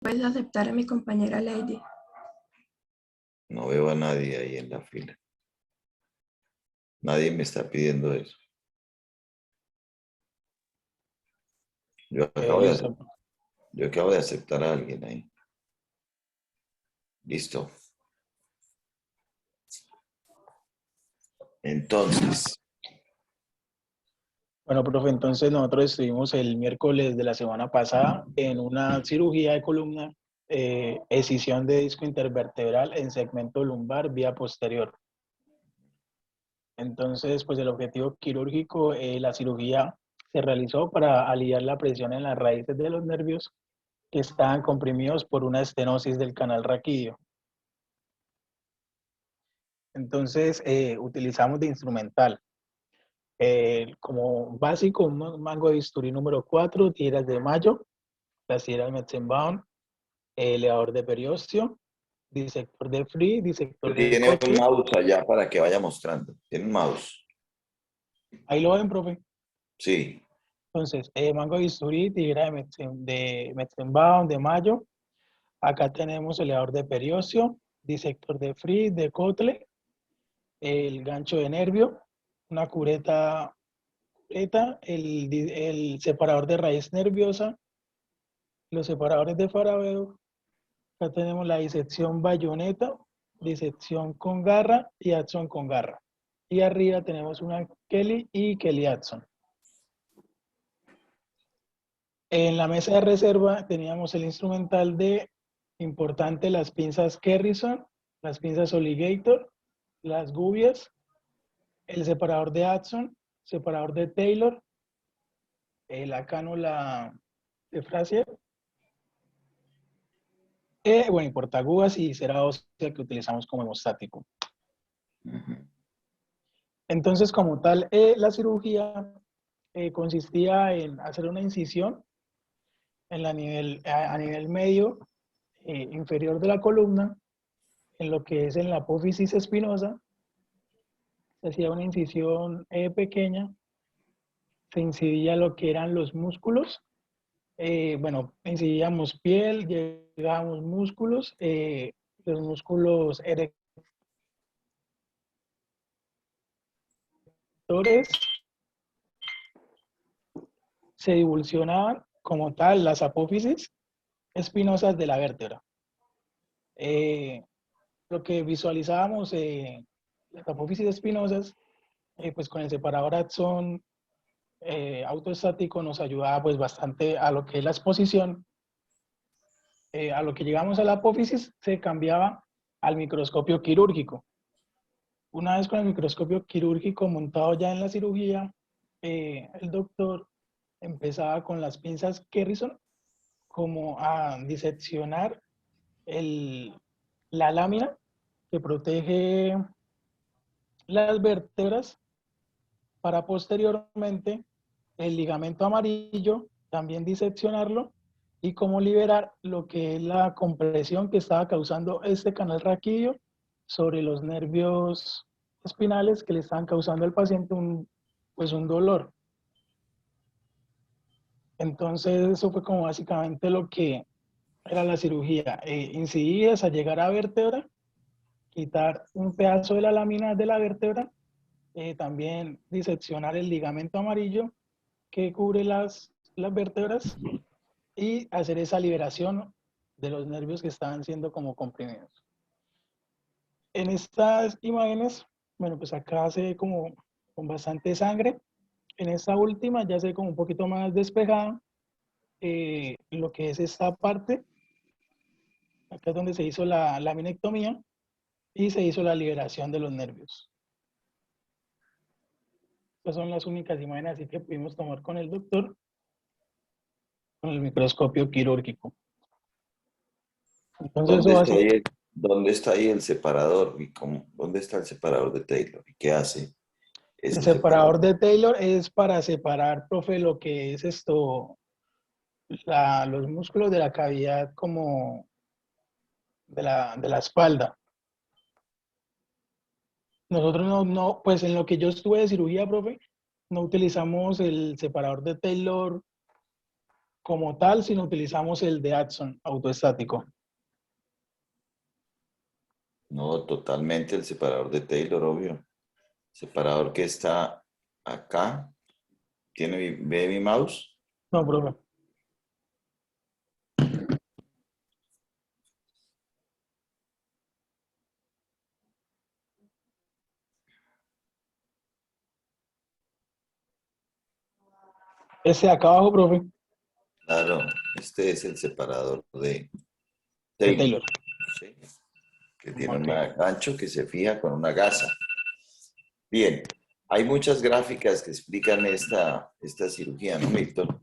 Puedes aceptar a mi compañera Lady. No veo a nadie ahí en la fila. Nadie me está pidiendo eso. Yo acabo de, Listo. yo acabo de aceptar a alguien ahí. Listo. Entonces, Bueno, profe, entonces nosotros estuvimos el miércoles de la semana pasada en una cirugía de columna, escisión de disco intervertebral en segmento lumbar vía posterior. Entonces, pues el objetivo quirúrgico, la cirugía se realizó para aliviar la presión en las raíces de los nervios que estaban comprimidos por una estenosis del canal raquídeo. Entonces, utilizamos de instrumental. Como básico, un mango de bisturí número 4, tiras de mayo, las tiras Metzenbaum, elevador de periósteo, disector de Free, disector de tiene un Kotle. mouse allá para que vaya mostrando. Tiene un mouse. Ahí lo ven, profe. Sí. Entonces, mango de bisturí, tijera de Metzenbaum, de mayo. Acá tenemos elevador de periósteo, disector de Free, de Kotle, el gancho de nervio, una cureta, el separador de raíz nerviosa, los separadores de Farabeo. Acá tenemos la disección bayoneta, disección con garra y Adson con garra. Y arriba tenemos una Kelly y Kelly Adson. En la mesa de reserva teníamos el instrumental de importante, las pinzas Kerrison, las pinzas Oligator, las gubias, el separador de Adson, separador de Taylor, la cánula de Frazier, bueno, y portagúas y cera ósea que utilizamos como hemostático. Entonces, como tal, la cirugía consistía en hacer una incisión en a nivel medio inferior de la columna, en lo que es en la apófisis espinosa. Se hacía una incisión pequeña, se incidía lo que eran los músculos. Bueno, incidíamos piel, llegábamos músculos, los músculos erectores se divulsionaban como tal las apófisis espinosas de la vértebra. Lo que visualizábamos, las apófisis espinosas, pues con el separador Adson autoestático nos ayudaba pues bastante a lo que es la exposición. A lo que llegamos a la apófisis se cambiaba al microscopio quirúrgico. Una vez con el microscopio quirúrgico montado ya en la cirugía, el doctor empezaba con las pinzas Kerrison como a diseccionar la lámina que protege las vértebras para posteriormente el ligamento amarillo también diseccionarlo y cómo liberar lo que es la compresión que estaba causando este canal raquídeo sobre los nervios espinales que le estaban causando al paciente pues un dolor. Entonces eso fue como básicamente lo que era la cirugía. Incidir hasta llegar a vértebra, quitar un pedazo de la lámina de la vértebra, también diseccionar el ligamento amarillo que cubre las vértebras y hacer esa liberación de los nervios que estaban siendo como comprimidos. En estas imágenes, bueno, pues acá se ve como con bastante sangre. En esta última ya se ve como un poquito más despejada lo que es esta parte. Acá es donde se hizo la laminectomía y se hizo la liberación de los nervios. Estas son las únicas imágenes así que pudimos tomar con el doctor con el microscopio quirúrgico. Entonces eso hace... ¿Dónde está ahí el separador? ¿Dónde está el separador de Taylor? ¿Y qué hace El ese separador separador? de Taylor es para separar, profe, lo que es los músculos de la cavidad como de la espalda. Nosotros pues en lo que yo estuve de cirugía, profe, no utilizamos el separador de Taylor como tal, sino utilizamos el de Adson, autoestático. No, totalmente el separador de Taylor, obvio. Separador que está acá. ¿Ve mi mouse? No, profe. Ese de acá abajo, profe, Claro, este es el separador de de Taylor, Taylor. ¿sí? Que tiene Ok. un gancho que se fija con una gasa. Bien, hay muchas gráficas que explican esta cirugía, ¿no, Milton?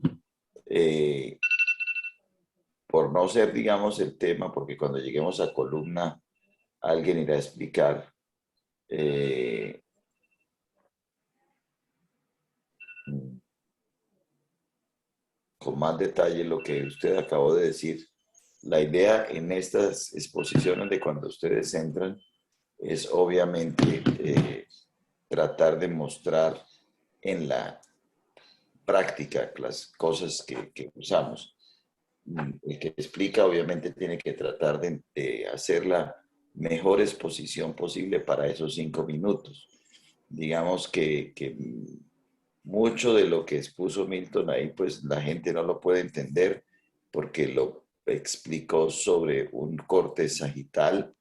Por no ser, digamos, el tema, porque cuando lleguemos a columna, alguien irá a explicar eh, con más detalle lo que usted acabó de decir. La idea en estas exposiciones de cuando ustedes entran es obviamente tratar de mostrar en la práctica las cosas que usamos. El que explica obviamente tiene que tratar de hacer la mejor exposición posible para esos 5 minutos. Digamos que mucho de lo que expuso Milton ahí, pues la gente no lo puede entender porque lo explicó sobre un corte sagital,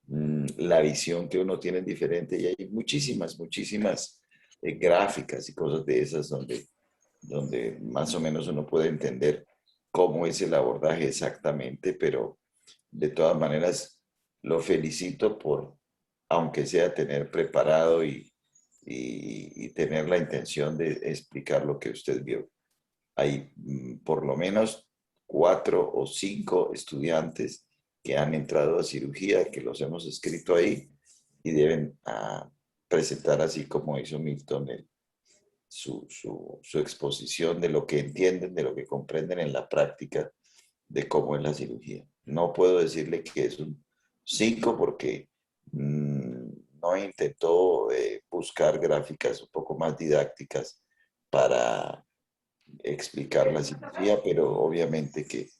la visión que uno tiene es diferente y hay muchísimas gráficas y cosas de esas donde más o menos uno puede entender cómo es el abordaje exactamente, pero de todas maneras lo felicito por, aunque sea tener preparado y tener la intención de explicar lo que usted vio. Hay por lo menos 4 o 5 estudiantes que han entrado a cirugía, que los hemos escrito ahí y deben presentar así como hizo Milton su exposición de lo que entienden, de lo que comprenden en la práctica de cómo es la cirugía. No puedo decirle que es un 5 porque no intentó buscar gráficas un poco más didácticas para explicar la cirugía, pero obviamente que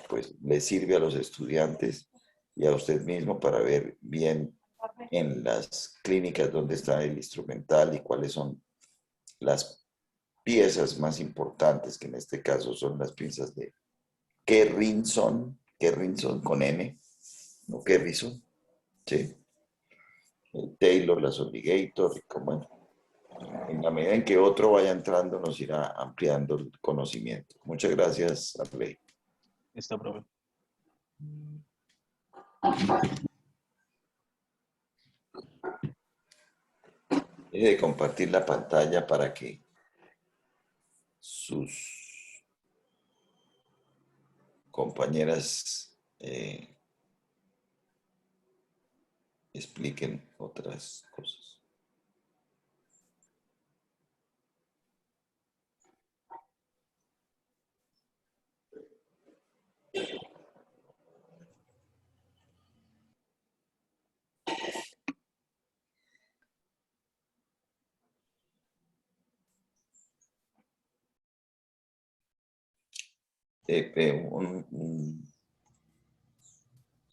pues le sirve a los estudiantes y a usted mismo para ver bien en las clínicas dónde está el instrumental y cuáles son las piezas más importantes, que en este caso son las piezas de Kerrinson con N, no Kerrison, ¿sí? El Taylor, las Obligator, y como en la medida en que otro vaya entrando nos irá ampliando el conocimiento. Muchas gracias, Arley. Listo, profe. Deje de compartir la pantalla para que sus compañeras expliquen otras cosas.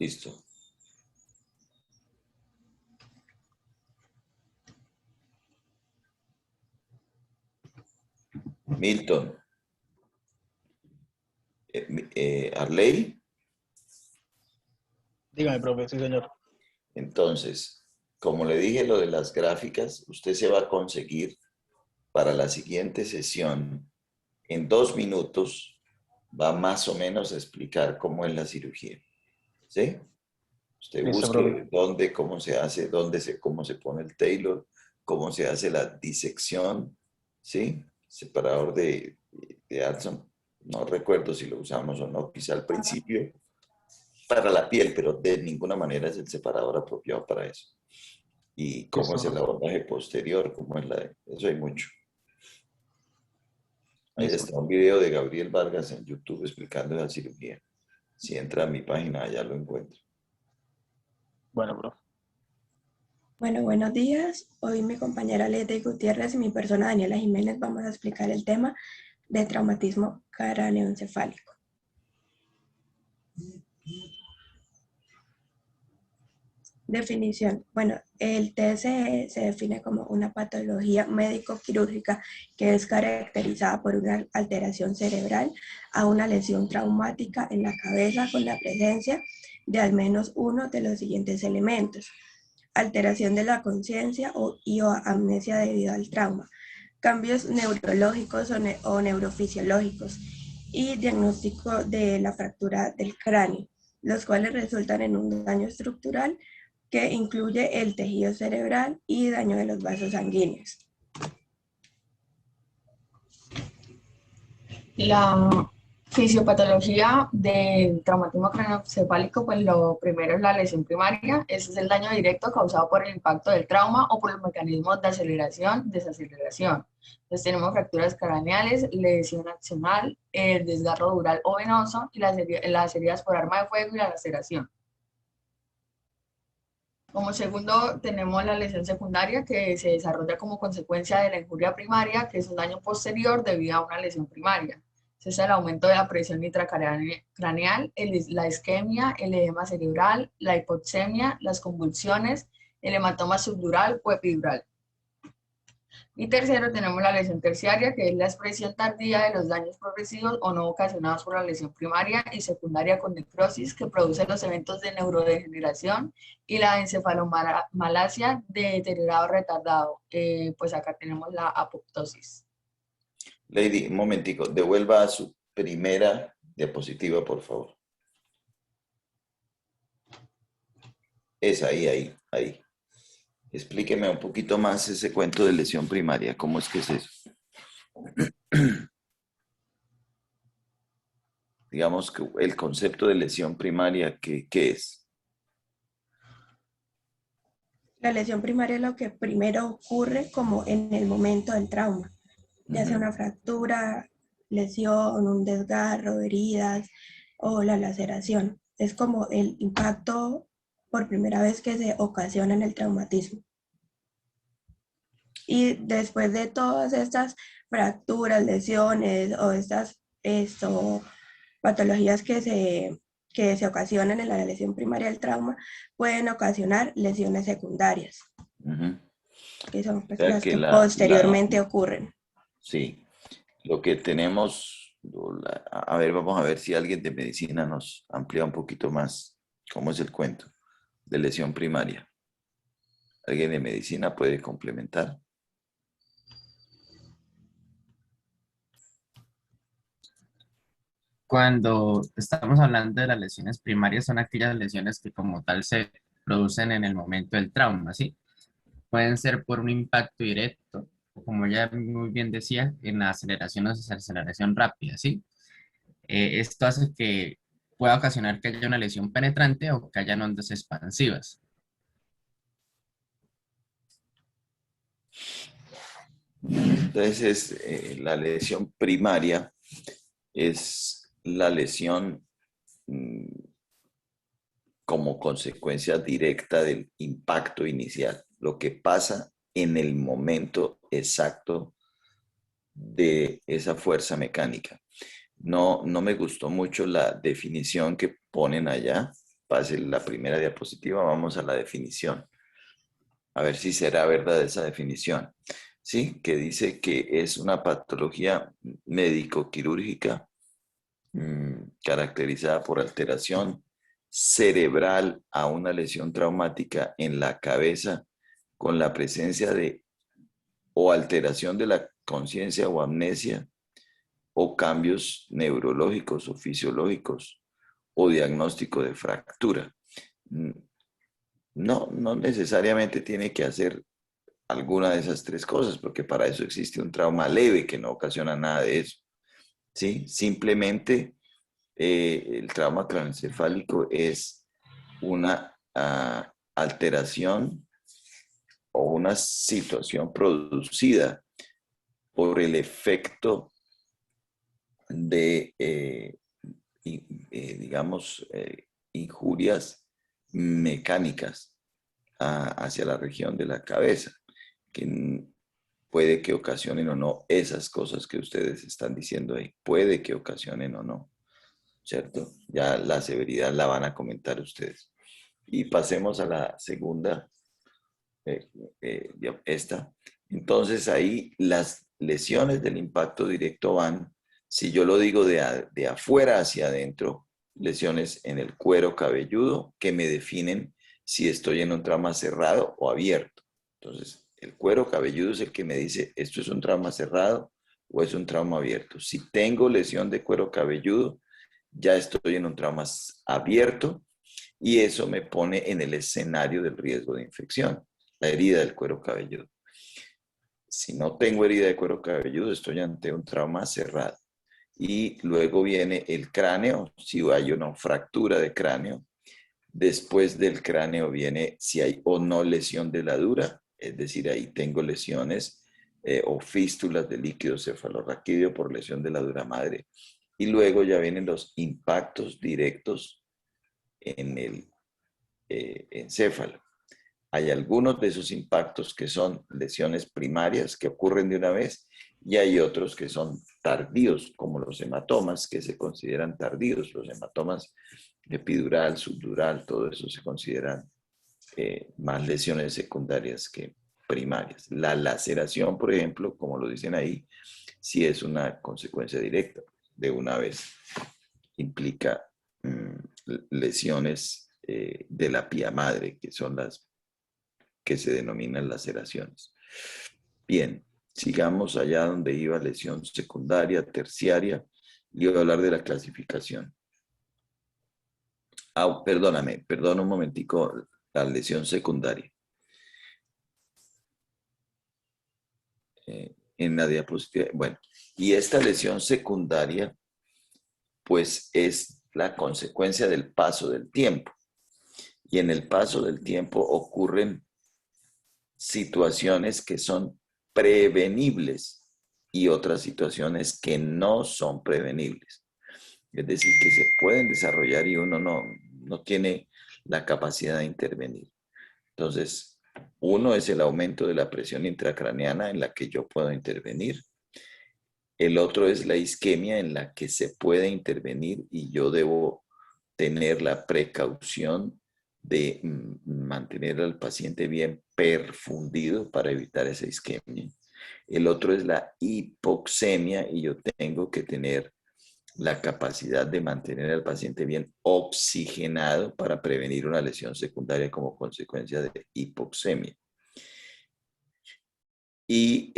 Listo. Milton. Arley. Dígame, profe, sí, señor. Entonces, como le dije lo de las gráficas, usted se va a conseguir para la siguiente sesión, en 2 minutos, va más o menos a explicar cómo es la cirugía. ¿Sí? Usted Listo, profe. busque dónde, cómo se hace, cómo se pone el Taylor, cómo se hace la disección, ¿sí? Separador de Adson. No recuerdo si lo usamos o no, quizá al principio, para la piel, pero de ninguna manera es el separador apropiado para eso. Y cómo Listo, es el profe. abordaje posterior, cómo es eso hay mucho. Ahí Listo. está un video de Gabriel Vargas en YouTube explicando la cirugía. Si entra a mi página, ya lo encuentro. Bueno, profe. Bueno, buenos días. Hoy mi compañera Lady Gutiérrez y mi persona Daniela Jiménez vamos a explicar el tema de traumatismo cráneoencefálico. Definición. Bueno, el TSE se define como una patología médico-quirúrgica que es caracterizada por una alteración cerebral a una lesión traumática en la cabeza con la presencia de al menos uno de los siguientes elementos: alteración de la conciencia o amnesia debido al trauma, cambios neurológicos o neurofisiológicos y diagnóstico de la fractura del cráneo, los cuales resultan en un daño estructural que incluye el tejido cerebral y daño de los vasos sanguíneos. La fisiopatología del traumatismo craneoencefálico, pues lo primero es la lesión primaria. Ese es el daño directo causado por el impacto del trauma o por los mecanismos de aceleración, desaceleración. Entonces tenemos fracturas craneales, lesión axonal, el desgarro dural o venoso y las heridas por arma de fuego y la laceración. Como segundo, tenemos la lesión secundaria, que se desarrolla como consecuencia de la injuria primaria, que es un daño posterior debido a una lesión primaria. Ese es el aumento de la presión intracraneal, la isquemia, el edema cerebral, la hipoxemia, las convulsiones, el hematoma subdural o epidural. Y tercero, tenemos la lesión terciaria, que es la expresión tardía de los daños progresivos o no ocasionados por la lesión primaria y secundaria con necrosis, que produce los eventos de neurodegeneración y la encefalomalacia de deteriorado retardado. Pues acá tenemos la apoptosis. Lady, un momentico, devuelva a su primera diapositiva, por favor. Es ahí. Explíqueme un poquito más ese cuento de lesión primaria. ¿Cómo es que es eso? Digamos que el concepto de lesión primaria, ¿qué es? La lesión primaria es lo que primero ocurre como en el momento del trauma, ya sea una fractura, lesión, un desgarro, heridas o la laceración. Es como el impacto por primera vez que se ocasiona en el traumatismo. Y después de todas estas fracturas, lesiones o estas patologías que se ocasionan en la lesión primaria del trauma, pueden ocasionar lesiones secundarias, que son pues, las que posteriormente ocurren. Sí, lo que tenemos, a ver, vamos a ver si alguien de medicina nos amplía un poquito más cómo es el cuento de lesión primaria. ¿Alguien de medicina puede complementar? Cuando estamos hablando de las lesiones primarias, son aquellas lesiones que como tal se producen en el momento del trauma, ¿sí? Pueden ser por un impacto directo, o como ya muy bien decía, en la aceleración o desaceleración rápida, ¿sí? Esto hace que pueda ocasionar que haya una lesión penetrante o que hayan ondas expansivas. Entonces, la lesión primaria es la lesión como consecuencia directa del impacto inicial, lo que pasa en el momento exacto de esa fuerza mecánica. No me gustó mucho la definición que ponen allá. Pase la primera diapositiva, vamos a la definición. A ver si será verdad esa definición. Sí, que dice que es una patología médico-quirúrgica caracterizada por alteración cerebral a una lesión traumática en la cabeza con la presencia de o alteración de la conciencia o amnesia o cambios neurológicos o fisiológicos o diagnóstico de fractura. No necesariamente tiene que hacer alguna de esas tres cosas, porque para eso existe un trauma leve que no ocasiona nada de eso. ¿Sí? Simplemente el trauma craneoencefálico es una alteración o una situación producida por el efecto de, digamos, injurias mecánicas hacia la región de la cabeza, que puede que ocasionen o no esas cosas que ustedes están diciendo ahí. Puede que ocasionen o no, ¿cierto? Ya la severidad la van a comentar ustedes. Y pasemos a la segunda, esta. Entonces ahí las lesiones del impacto directo van, si yo lo digo de afuera hacia adentro, lesiones en el cuero cabelludo que me definen si estoy en un trauma cerrado o abierto. Entonces, el cuero cabelludo es el que me dice, ¿esto es un trauma cerrado o es un trauma abierto? Si tengo lesión de cuero cabelludo, ya estoy en un trauma abierto y eso me pone en el escenario del riesgo de infección, la herida del cuero cabelludo. Si no tengo herida de cuero cabelludo, estoy ante un trauma cerrado. Y luego viene el cráneo, si hay una fractura de cráneo. Después del cráneo viene si hay o no lesión de la dura, es decir, ahí tengo lesiones o fístulas de líquido cefalorraquídeo por lesión de la dura madre. Y luego ya vienen los impactos directos en el encéfalo. Hay algunos de esos impactos que son lesiones primarias que ocurren de una vez y hay otros que son tardíos, como los hematomas, que se consideran tardíos. Los hematomas epidural, subdural, todo eso se consideran más lesiones secundarias que primarias. La laceración, por ejemplo, como lo dicen ahí, sí es una consecuencia directa de una vez. Implica lesiones de la pía madre, que son las que se denominan laceraciones. Bien, sigamos allá donde iba lesión secundaria, terciaria, y voy a hablar de la clasificación. Perdona un momentico, la lesión secundaria. En la diapositiva, bueno, y esta lesión secundaria, pues es la consecuencia del paso del tiempo. Y en el paso del tiempo ocurren situaciones que son prevenibles y otras situaciones que no son prevenibles. Es decir, que se pueden desarrollar y uno no tiene la capacidad de intervenir. Entonces, uno es el aumento de la presión intracraneana en la que yo puedo intervenir. El otro es la isquemia en la que se puede intervenir y yo debo tener la precaución de mantener al paciente bien perfundido para evitar esa isquemia. El otro es la hipoxemia y yo tengo que tener la capacidad de mantener al paciente bien oxigenado para prevenir una lesión secundaria como consecuencia de hipoxemia. Y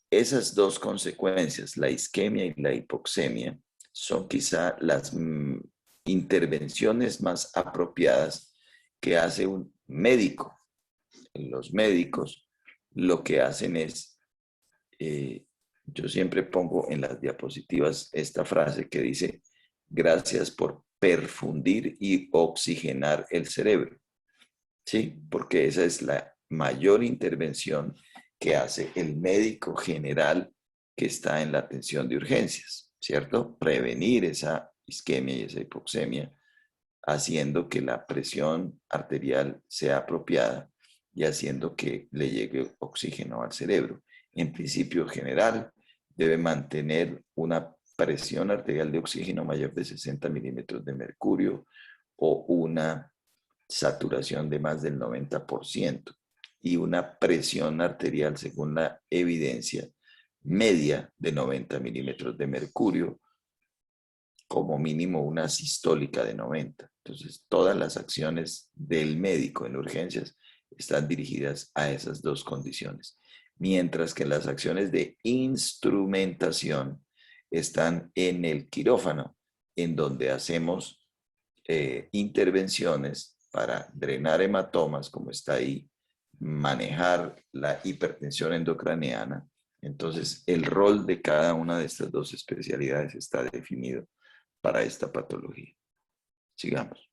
esas dos consecuencias, la isquemia y la hipoxemia, son quizá las intervenciones más apropiadas que hace un médico. Los médicos lo que hacen es, yo siempre pongo en las diapositivas esta frase que dice, gracias por perfundir y oxigenar el cerebro. ¿Sí? Porque esa es la mayor intervención que hace el médico general que está en la atención de urgencias, ¿cierto? Prevenir esa isquemia y esa hipoxemia, haciendo que la presión arterial sea apropiada y haciendo que le llegue oxígeno al cerebro. En principio general, debe mantener una presión arterial de oxígeno mayor de 60 milímetros de mercurio o una saturación de más del 90% y una presión arterial, según la evidencia, media de 90 milímetros de mercurio, como mínimo una sistólica de 90. Entonces, todas las acciones del médico en urgencias están dirigidas a esas dos condiciones, mientras que las acciones de instrumentación están en el quirófano, en donde hacemos intervenciones para drenar hematomas, como está ahí, manejar la hipertensión endocraneana. Entonces, el rol de cada una de estas dos especialidades está definido para esta patología. Sigamos.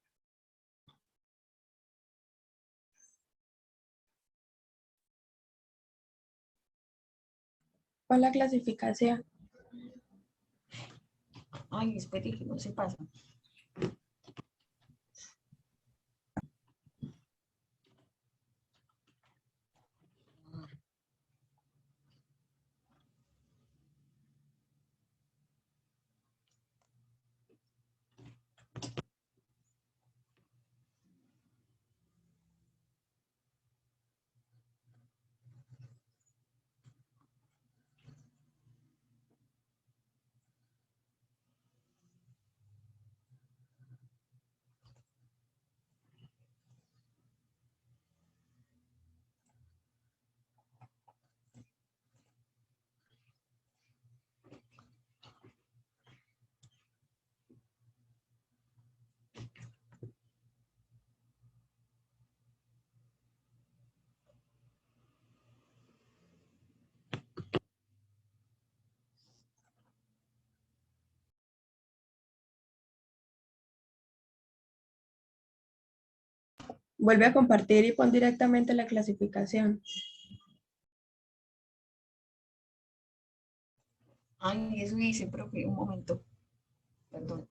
Con la clasificación. Ay, espere, que no se pasa. Vuelve a compartir y pon directamente la clasificación. Ay, eso hice, pero que un momento. Perdón.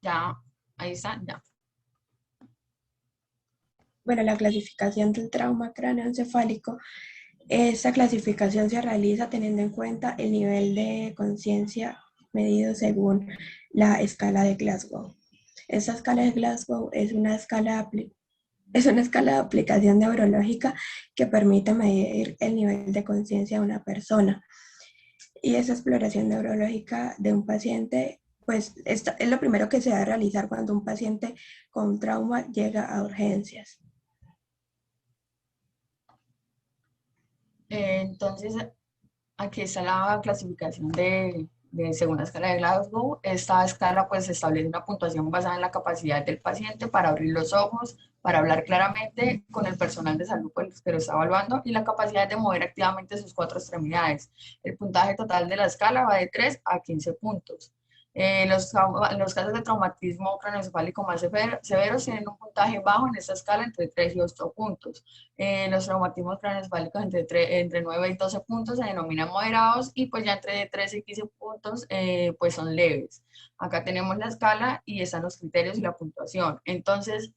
Ya, ahí está, ya. Bueno, la clasificación del trauma cráneoencefálico, esta clasificación se realiza teniendo en cuenta el nivel de conciencia medido según la escala de Glasgow. Esta escala de Glasgow es una escala de aplicación neurológica que permite medir el nivel de conciencia de una persona. Y esa exploración neurológica de un paciente, pues es lo primero que se debe realizar cuando un paciente con trauma llega a urgencias. Entonces, aquí está la clasificación según la escala de Glasgow. Esta escala pues establece una puntuación basada en la capacidad del paciente para abrir los ojos, para hablar claramente con el personal de salud pues, que lo está evaluando y la capacidad de mover activamente sus 4 extremidades. El puntaje total de la escala va de 3 a 15 puntos. Los casos de traumatismo craneoencefálico más severos tienen un puntaje bajo en esta escala entre 3 y 8 puntos. Los traumatismos craneoencefálicos entre 9 y 12 puntos se denominan moderados y pues ya entre 13 y 15 puntos pues son leves. Acá tenemos la escala y están los criterios y la puntuación. Entonces,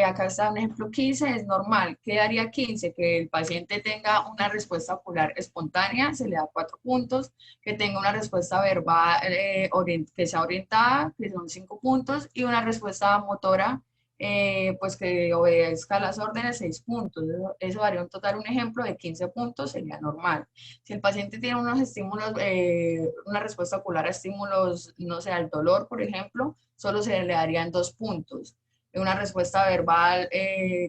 acá está un ejemplo 15, es normal. ¿Qué daría 15? Que el paciente tenga una respuesta ocular espontánea, se le da 4 puntos, que tenga una respuesta verbal que sea orientada, que son 5 puntos, y una respuesta motora, pues que obedezca las órdenes, 6 puntos. Eso daría un total, un ejemplo de 15 puntos, sería normal. Si el paciente tiene unos estímulos, una respuesta ocular a estímulos, no sé, al dolor, por ejemplo, solo se le darían 2 puntos. Una respuesta verbal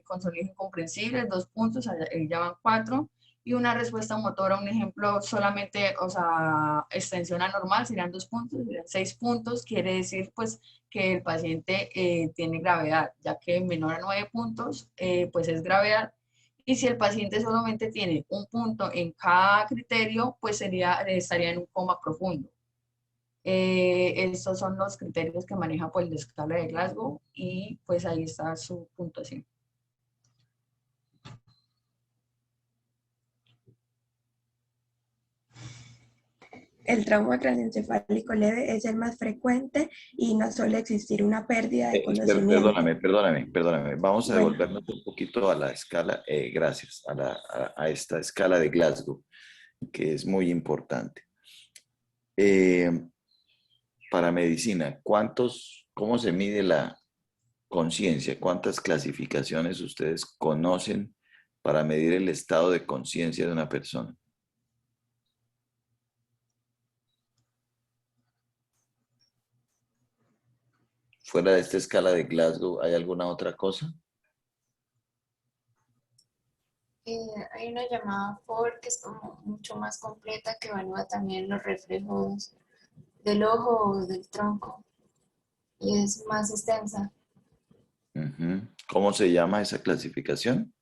con sonidos incomprensibles, 2 puntos, ahí ya van 4. Y una respuesta motora, un ejemplo solamente, o sea, extensión anormal, serían 2 puntos, serían 6 puntos, quiere decir pues que el paciente tiene gravedad, ya que menor a 9 puntos, pues es gravedad. Y si el paciente solamente tiene un punto en cada criterio, pues estaría en un coma profundo. Estos son los criterios que maneja pues la escala de Glasgow y pues ahí está su puntuación. El trauma craneoencefálico leve es el más frecuente y no suele existir una pérdida de conocimiento. Perdóname. Vamos a devolvernos un poquito a la escala, gracias, a esta escala de Glasgow, que es muy importante. Para medicina, ¿cómo se mide la conciencia? ¿Cuántas clasificaciones ustedes conocen para medir el estado de conciencia de una persona? Fuera de esta escala de Glasgow, ¿hay alguna otra cosa? Hay una llamada FOR que es como mucho más completa, que evalúa también los reflejos del ojo o del tronco y es más extensa. ¿Cómo se llama esa clasificación?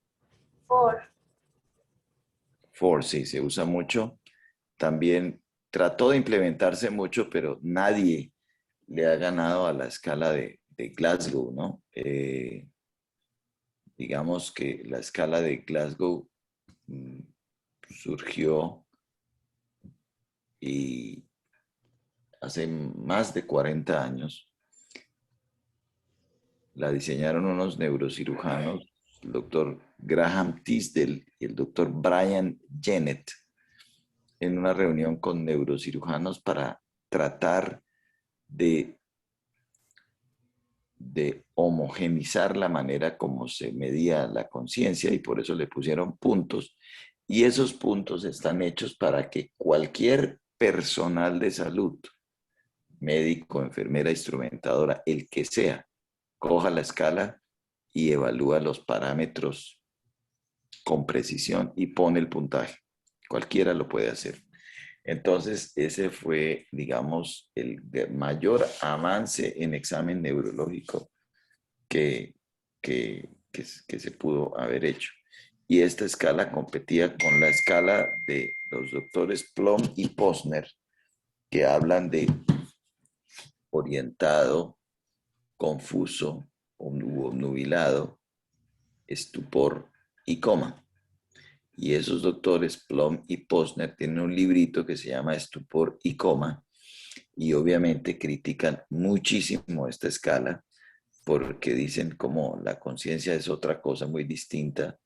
FOR, sí, se usa mucho. También trató de implementarse mucho, pero nadie le ha ganado a la escala de Glasgow, ¿no? Digamos que la escala de Glasgow surgió y hace más de 40 años la diseñaron unos neurocirujanos, el doctor Graham Tisdale y el doctor Brian Jennett, en una reunión con neurocirujanos para tratar de homogenizar la manera como se medía la conciencia y por eso le pusieron puntos. Y esos puntos están hechos para que cualquier personal de salud, médico, enfermera, instrumentadora, el que sea, coja la escala y evalúa los parámetros con precisión y pone el puntaje. Cualquiera lo puede hacer. Entonces, ese fue, digamos, el mayor avance en examen neurológico que que se pudo haber hecho. Y esta escala competía con la escala de los doctores Plum y Posner, que hablan de orientado, confuso, obnubilado, estupor y coma. Y esos doctores Plum y Posner tienen un librito que se llama Estupor y Coma, y obviamente critican muchísimo esta escala porque dicen como la conciencia es otra cosa muy distinta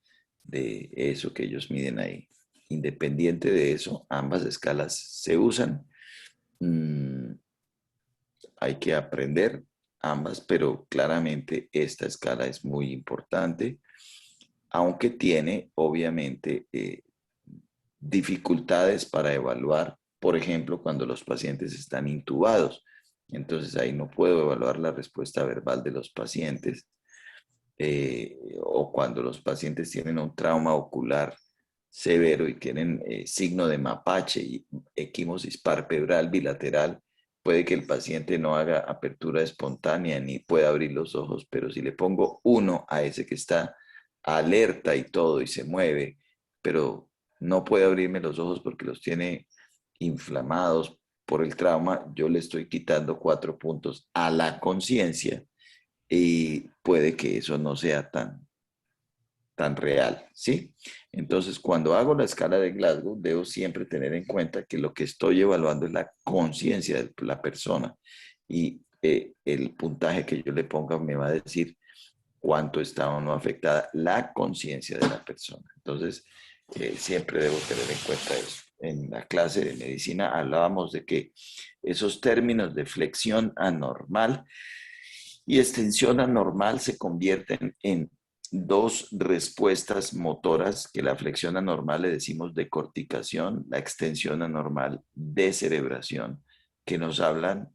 de eso que ellos miden ahí. Independiente de eso, ambas escalas se usan. Hay que aprender ambas, pero claramente esta escala es muy importante, aunque tiene obviamente dificultades para evaluar, por ejemplo, cuando los pacientes están intubados. Entonces ahí no puedo evaluar la respuesta verbal de los pacientes, o cuando los pacientes tienen un trauma ocular severo y tienen signo de mapache y equimosis palpebral bilateral, puede que el paciente no haga apertura espontánea ni pueda abrir los ojos, pero si le pongo 1 a ese que está alerta y todo y se mueve, pero no puede abrirme los ojos porque los tiene inflamados por el trauma, yo le estoy quitando 4 puntos a la conciencia y puede que eso no sea tan real, ¿sí? Entonces, cuando hago la escala de Glasgow, debo siempre tener en cuenta que lo que estoy evaluando es la conciencia de la persona y el puntaje que yo le ponga me va a decir cuánto está o no afectada la conciencia de la persona. Entonces, siempre debo tener en cuenta eso. En la clase de medicina hablábamos de que esos términos de flexión anormal y extensión anormal se convierten en 2 respuestas motoras, que la flexión anormal le decimos decorticación, la extensión anormal descerebración, que nos hablan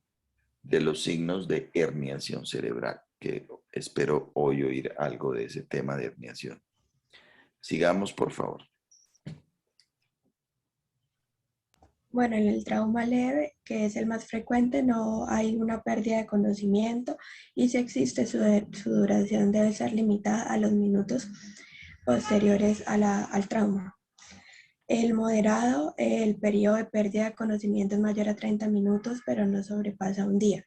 de los signos de herniación cerebral, que espero hoy oír algo de ese tema de herniación. Sigamos, por favor. Bueno, en el trauma leve, que es el más frecuente, no hay una pérdida de conocimiento y si existe su duración debe ser limitada a los minutos posteriores al trauma. El moderado, el periodo de pérdida de conocimiento es mayor a 30 minutos, pero no sobrepasa un día.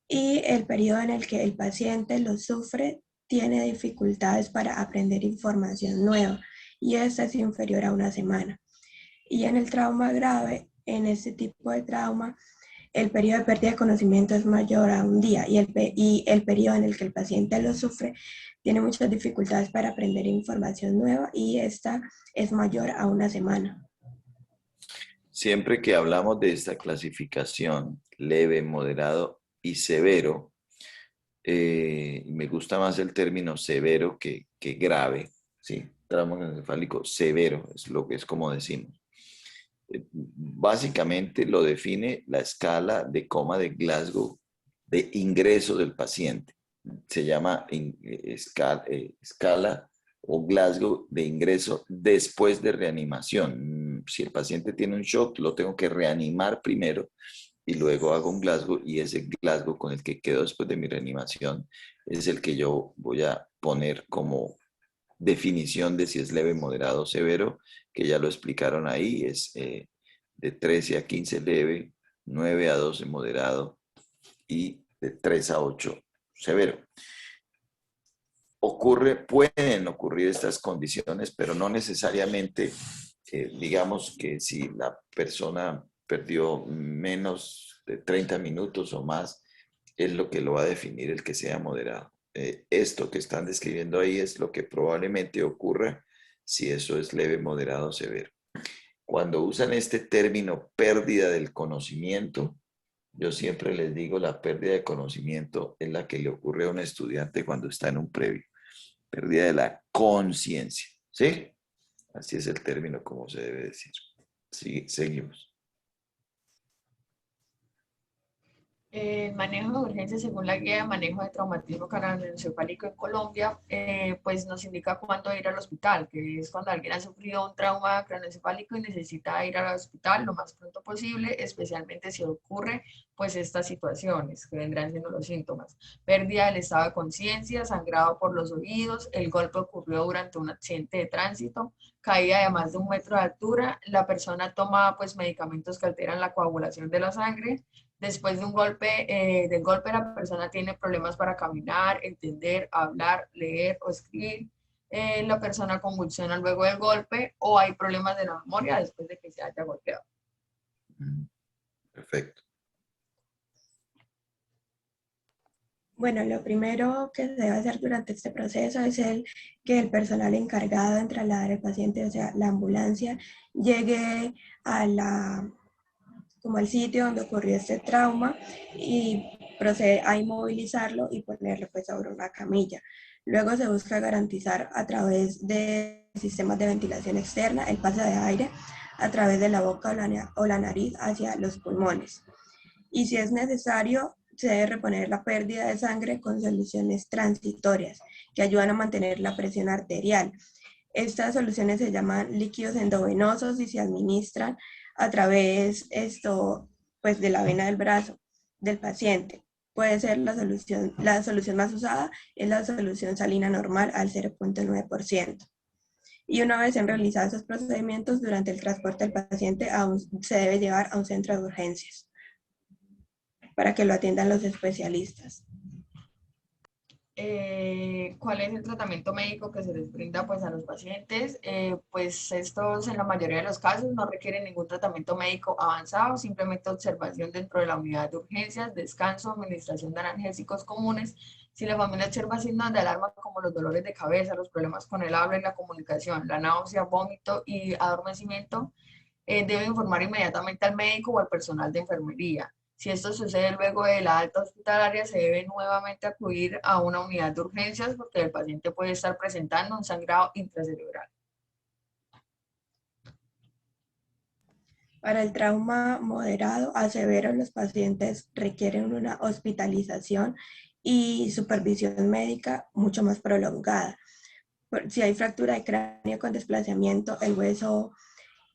Y el periodo en el que el paciente lo sufre tiene dificultades para aprender información nueva y esta es inferior a una semana. Y en el trauma grave, en este tipo de trauma, el periodo de pérdida de conocimiento es mayor a un día y el periodo en el que el paciente lo sufre tiene muchas dificultades para aprender información nueva y esta es mayor a una semana. Siempre que hablamos de esta clasificación, leve, moderado y severo, me gusta más el término severo que grave, ¿sí? Trauma encefálico severo es como decimos. Básicamente lo define la escala de coma de Glasgow de ingreso del paciente. Se llama escala o Glasgow de ingreso después de reanimación. Si el paciente tiene un shock, lo tengo que reanimar primero y luego hago un Glasgow y ese Glasgow con el que quedo después de mi reanimación es el que yo voy a poner como definición de si es leve, moderado o severo, que ya lo explicaron ahí, es de 13 a 15 leve, 9 a 12 moderado y de 3 a 8 severo. Pueden ocurrir estas condiciones, pero no necesariamente, digamos que si la persona perdió menos de 30 minutos o más, es lo que lo va a definir el que sea moderado. Esto que están describiendo ahí es lo que probablemente ocurra si eso es leve, moderado o severo. Cuando usan este término pérdida del conocimiento, yo siempre les digo la pérdida de conocimiento es la que le ocurre a un estudiante cuando está en un previo. Pérdida de la conciencia, ¿sí? Así es el término como se debe decir. Sí, seguimos. El manejo de urgencias según la guía de manejo de traumatismo craneoencefálico en Colombia, pues nos indica cuándo ir al hospital, que es cuando alguien ha sufrido un trauma craneoencefálico y necesita ir al hospital lo más pronto posible, especialmente si ocurre pues estas situaciones que vendrán siendo los síntomas. Pérdida del estado de conciencia, sangrado por los oídos, el golpe ocurrió durante un accidente de tránsito, caída de más de 1 metro de altura, la persona toma pues medicamentos que alteran la coagulación de la sangre. Después de un golpe, del golpe la persona tiene problemas para caminar, entender, hablar, leer o escribir. La persona convulsiona luego del golpe o hay problemas de la memoria después de que se haya golpeado. Perfecto. Bueno, lo primero que se debe hacer durante este proceso es que el personal encargado de trasladar al paciente, o sea, la ambulancia, llegue como al sitio donde ocurrió este trauma y procede a inmovilizarlo y ponerlo pues sobre una camilla. Luego se busca garantizar a través de sistemas de ventilación externa el paso de aire a través de la boca o la nariz hacia los pulmones. Y si es necesario, se debe reponer la pérdida de sangre con soluciones transitorias que ayudan a mantener la presión arterial. Estas soluciones se llaman líquidos endovenosos y se administran a través pues, de la vena del brazo del paciente. Puede ser la solución más usada es la solución salina normal al 0.9%. Y una vez se han realizado esos procedimientos, durante el transporte del paciente se debe llevar a un centro de urgencias para que lo atiendan los especialistas. ¿Cuál es el tratamiento médico que se les brinda pues, a los pacientes? Pues estos en la mayoría de los casos no requieren ningún tratamiento médico avanzado, simplemente observación dentro de la unidad de urgencias, descanso, administración de analgésicos comunes. Si la familia observa signos de alarma como los dolores de cabeza, los problemas con el habla y la comunicación, la náusea, vómito y adormecimiento, debe informar inmediatamente al médico o al personal de enfermería. Si esto sucede luego de la alta hospitalaria, se debe nuevamente acudir a una unidad de urgencias porque el paciente puede estar presentando un sangrado intracerebral. Para el trauma moderado a severo, los pacientes requieren una hospitalización y supervisión médica mucho más prolongada. Si hay fractura de cráneo con desplazamiento, el hueso,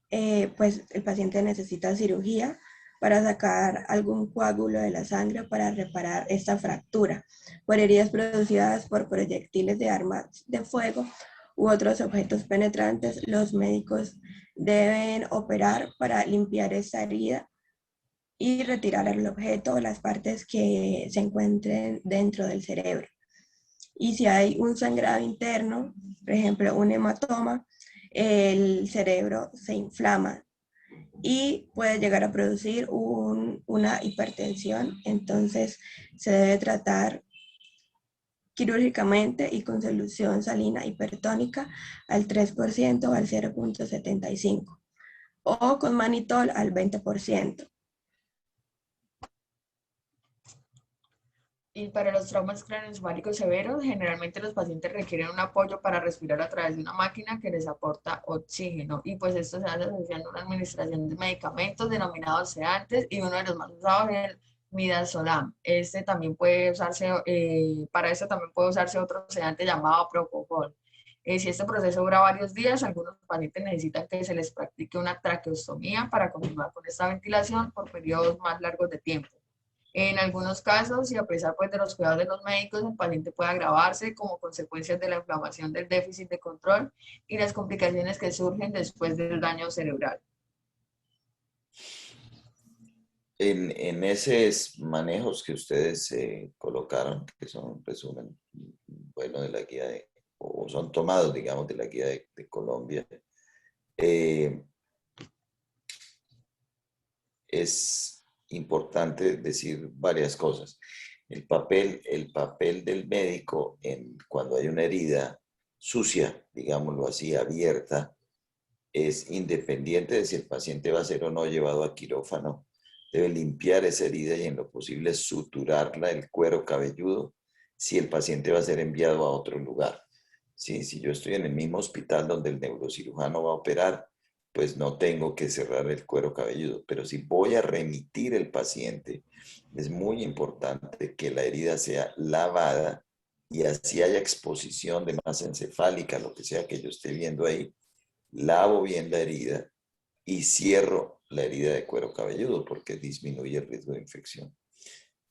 pues el paciente necesita cirugía para sacar algún coágulo de la sangre para reparar esta fractura. Por heridas producidas por proyectiles de armas de fuego u otros objetos penetrantes, los médicos deben operar para limpiar esta herida y retirar el objeto o las partes que se encuentren dentro del cerebro. Y si hay un sangrado interno, por ejemplo, un hematoma, el cerebro se inflama y puede llegar a producir una hipertensión. Entonces se debe tratar quirúrgicamente y con solución salina hipertónica al 3% o al 0.75 o con manitol al 20%. Y para los traumas craneoencefálicos severos, generalmente los pacientes requieren un apoyo para respirar a través de una máquina que les aporta oxígeno. Y pues esto se hace asociando una administración de medicamentos denominados sedantes y uno de los más usados es el midazolam. Este también puede usarse, para esto también puede usarse otro sedante llamado propofol. Si este proceso dura varios días, algunos pacientes necesitan que se les practique una traqueostomía para continuar con esta ventilación por periodos más largos de tiempo. En algunos casos, y a pesar pues, de los cuidados de los médicos, el paciente puede agravarse como consecuencia de la inflamación del déficit de control y las complicaciones que surgen después del daño cerebral. En esos manejos que ustedes colocaron, que son un resumen bueno de la guía o son tomados, digamos, de la guía de Colombia, es importante decir varias cosas. El papel del médico cuando hay una herida sucia, digámoslo así, abierta, es independiente de si el paciente va a ser o no llevado a quirófano. Debe limpiar esa herida y en lo posible suturarla, el cuero cabelludo, si el paciente va a ser enviado a otro lugar. Sí, si yo estoy en el mismo hospital donde el neurocirujano va a operar, pues no tengo que cerrar el cuero cabelludo. Pero si voy a remitir el paciente, es muy importante que la herida sea lavada y así haya exposición de masa encefálica, lo que sea que yo esté viendo ahí. Lavo bien la herida y cierro la herida de cuero cabelludo porque disminuye el riesgo de infección.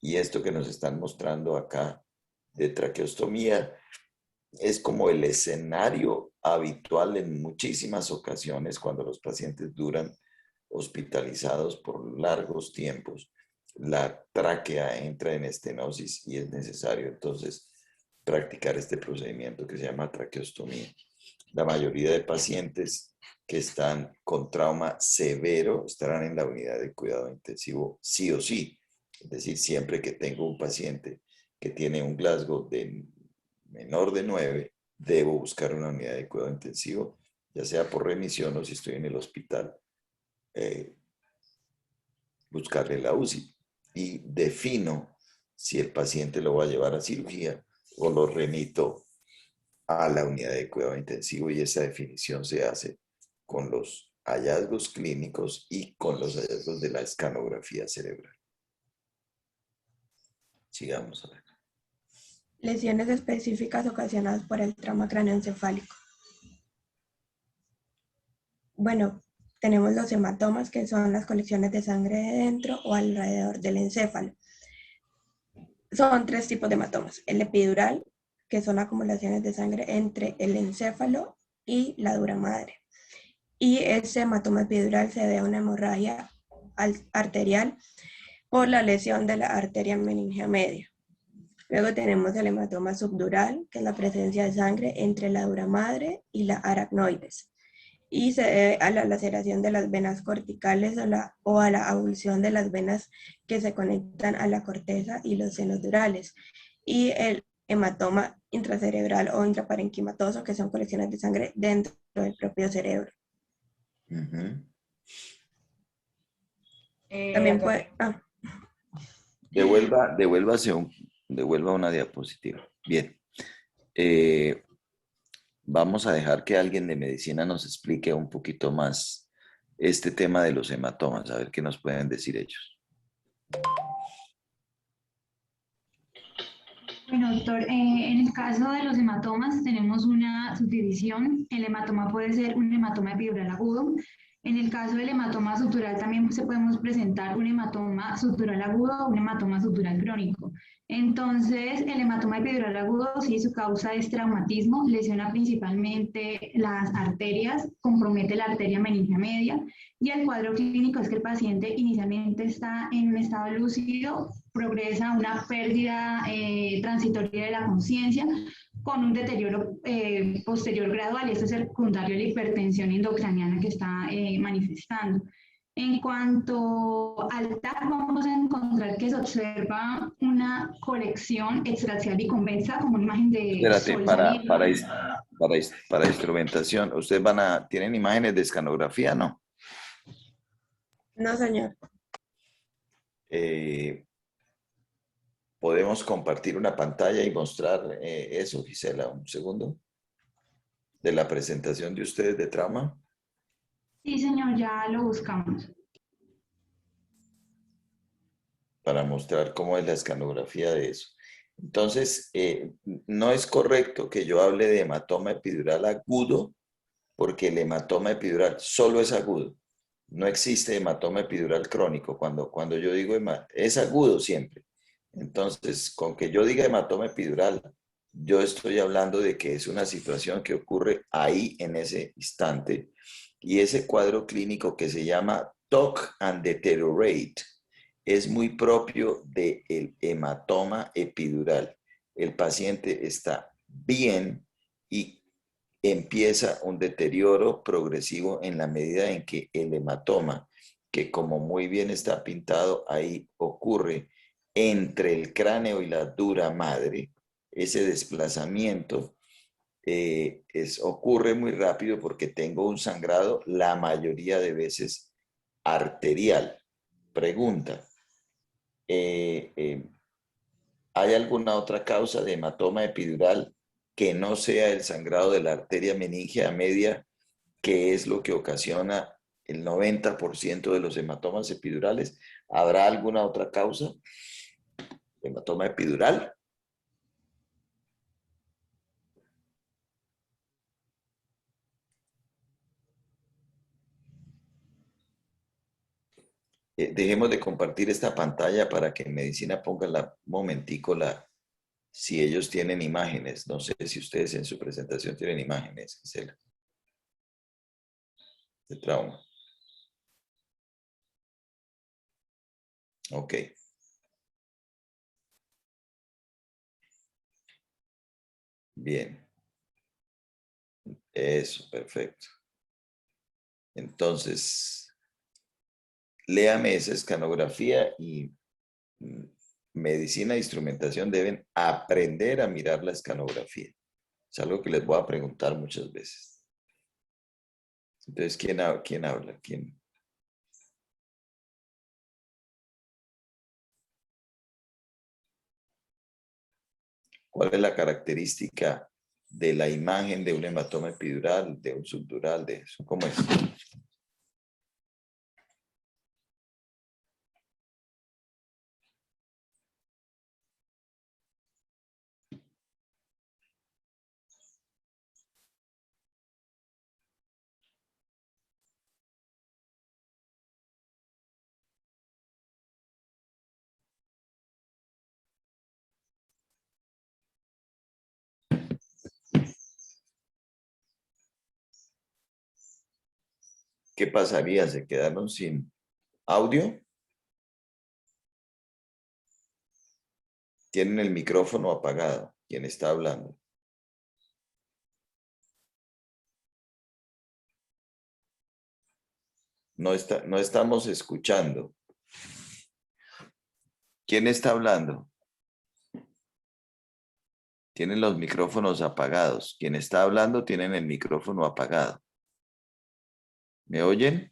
Y esto que nos están mostrando acá de traqueostomía es como el escenario habitual en muchísimas ocasiones cuando los pacientes duran hospitalizados por largos tiempos. La tráquea entra en estenosis y es necesario entonces practicar este procedimiento que se llama traqueostomía. La mayoría de pacientes que están con trauma severo estarán en la unidad de cuidado intensivo sí o sí. Es decir, siempre que tengo un paciente que tiene un Glasgow de menor de 9, debo buscar una unidad de cuidado intensivo, ya sea por remisión o si estoy en el hospital, buscarle la UCI. Y defino si el paciente lo va a llevar a cirugía o lo remito a la unidad de cuidado intensivo, y esa definición se hace con los hallazgos clínicos y con los hallazgos de la escanografía cerebral. Sigamos a ver. Lesiones específicas ocasionadas por el trauma cráneoencefálico. Bueno, tenemos los hematomas, que son las colecciones de sangre dentro o alrededor del encéfalo. Son 3 tipos de hematomas. El epidural, que son acumulaciones de sangre entre el encéfalo y la dura madre. Y ese hematoma epidural se debe a una hemorragia arterial por la lesión de la arteria meningea media. Luego tenemos el hematoma subdural, que es la presencia de sangre entre la dura madre y la aracnoides. Y se debe a la laceración de las venas corticales o a la avulsión de las venas que se conectan a la corteza y los senos durales. Y el hematoma intracerebral o intraparenquimatoso, que son colecciones de sangre dentro del propio cerebro. También puede... Devuelva una diapositiva. Bien. Vamos a dejar que alguien de medicina nos explique un poquito más este tema de los hematomas, a ver qué nos pueden decir ellos. Bueno, doctor, en el caso de los hematomas tenemos una subdivisión. El hematoma puede ser un hematoma epidural agudo. En el caso del hematoma subdural también podemos presentar un hematoma subdural agudo o un hematoma subdural crónico. Entonces, el hematoma epidural agudo, sí, su causa es traumatismo, lesiona principalmente las arterias, compromete la arteria meningea media, y el cuadro clínico es que el paciente inicialmente está en un estado lúcido, progresa a una pérdida transitoria de la conciencia, con un deterioro posterior gradual, y esto es secundario a la hipertensión intracraniana que está manifestando. En cuanto al TAC, vamos a encontrar que se observa una colección extraxial y convexa, como una imagen de... Espérate, para instrumentación, ¿ustedes tienen imágenes de escanografía, no? No, señor. ¿Podemos compartir una pantalla y mostrar eso, Gisela? Un segundo. De la presentación de ustedes de trauma. Sí, señor, ya lo buscamos. Para mostrar cómo es la escanografía de eso. Entonces, no es correcto que yo hable de hematoma epidural agudo, porque el hematoma epidural solo es agudo. No existe hematoma epidural crónico. Cuando yo digo es agudo siempre. Entonces, con que yo diga hematoma epidural, yo estoy hablando de que es una situación que ocurre ahí en ese instante. Y ese cuadro clínico que se llama TOC and deteriorate es muy propio del hematoma epidural. El paciente está bien y empieza un deterioro progresivo en la medida en que el hematoma, que como muy bien está pintado ahí, ocurre entre el cráneo y la dura madre, ese desplazamiento ocurre muy rápido porque tengo un sangrado la mayoría de veces arterial. Pregunta, ¿hay alguna otra causa de hematoma epidural que no sea el sangrado de la arteria meningea media, que es lo que ocasiona el 90% de los hematomas epidurales. ¿Habrá alguna otra causa? ¿Hematoma epidural? Dejemos de compartir esta pantalla para que en medicina pongan un momentico si ellos tienen imágenes. No sé si ustedes en su presentación tienen imágenes, Gisela, de trauma. Ok. Bien. Eso, perfecto. Entonces, léame esa escanografía y medicina e instrumentación deben aprender a mirar la escanografía. Es algo que les voy a preguntar muchas veces. Entonces, ¿quién habla? ¿Quién? ¿Cuál es la característica de la imagen de un hematoma epidural, de un subdural, de eso? ¿Cómo es? ¿Qué pasaría? ¿Se quedaron sin audio? Tienen el micrófono apagado. ¿Quién está hablando? No estamos escuchando. ¿Quién está hablando? Tienen los micrófonos apagados. Quien está hablando tienen el micrófono apagado. ¿Me oyen?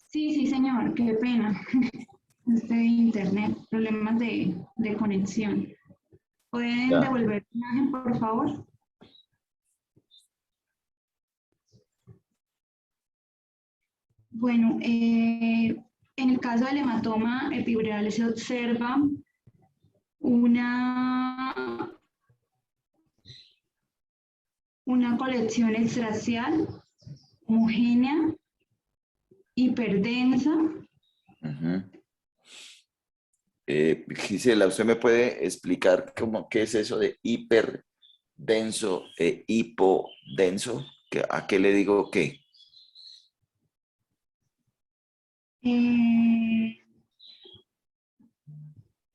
Sí, señor, qué pena. Internet, problemas de conexión. ¿Pueden Ya. devolver la imagen, por favor? Bueno, en el caso del hematoma epidural se observa una colección extracial homogénea, hiperdensa. Gisela, ¿usted me puede explicar qué es eso de hiperdenso e hipodenso? ¿A qué le digo qué?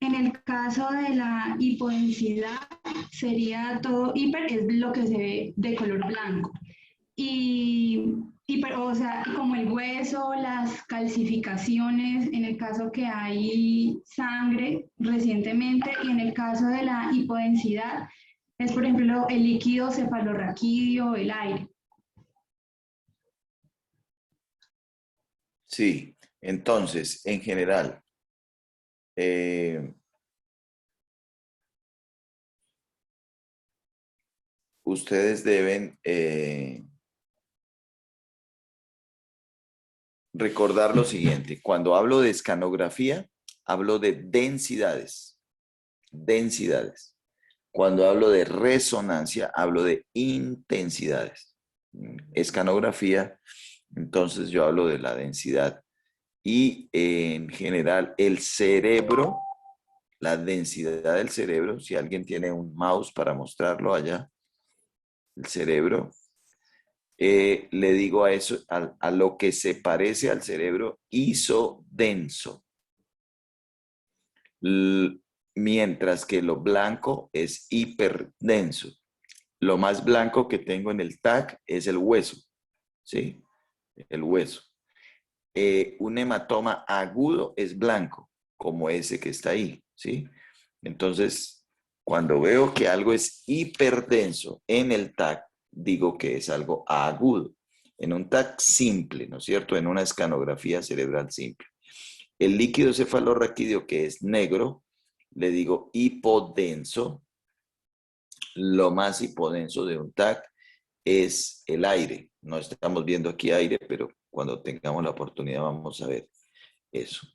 En el caso de la hipodensidad, sería todo hiper, es lo que se ve de color blanco. O sea, como el hueso, las calcificaciones, en el caso que hay sangre recientemente, y en el caso de la hipodensidad, es por ejemplo el líquido cefalorraquídeo, el aire. Sí, entonces, en general, ustedes deben recordar lo siguiente. Cuando hablo de escanografía, hablo de densidades. Densidades. Cuando hablo de resonancia, hablo de intensidades. Escanografía, entonces yo hablo de la densidad. Y en general, el cerebro, la densidad del cerebro, si alguien tiene un mouse para mostrarlo allá, el cerebro, le digo a eso, a lo que se parece al cerebro, isodenso. Mientras que lo blanco es hiperdenso. Lo más blanco que tengo en el TAC es el hueso, ¿sí? El hueso. Un hematoma agudo es blanco, como ese que está ahí, ¿sí? Entonces, cuando veo que algo es hiperdenso en el TAC, digo que es algo agudo. En un TAC simple, ¿no es cierto? En una escanografía cerebral simple. El líquido cefalorraquídeo, que es negro, le digo hipodenso. Lo más hipodenso de un TAC es el aire. No estamos viendo aquí aire, pero cuando tengamos la oportunidad vamos a ver eso.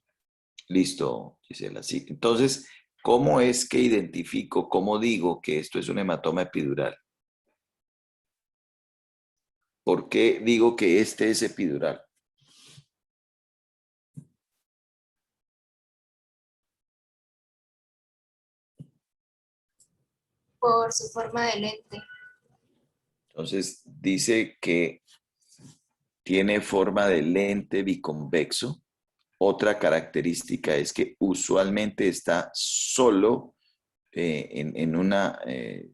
Listo, Gisela. Sí. Entonces, ¿cómo es que identifico, cómo digo que esto es un hematoma epidural? ¿Por qué digo que este es epidural? Por su forma de lente. Entonces, dice que tiene forma de lente biconvexo. Otra característica es que usualmente está solo en una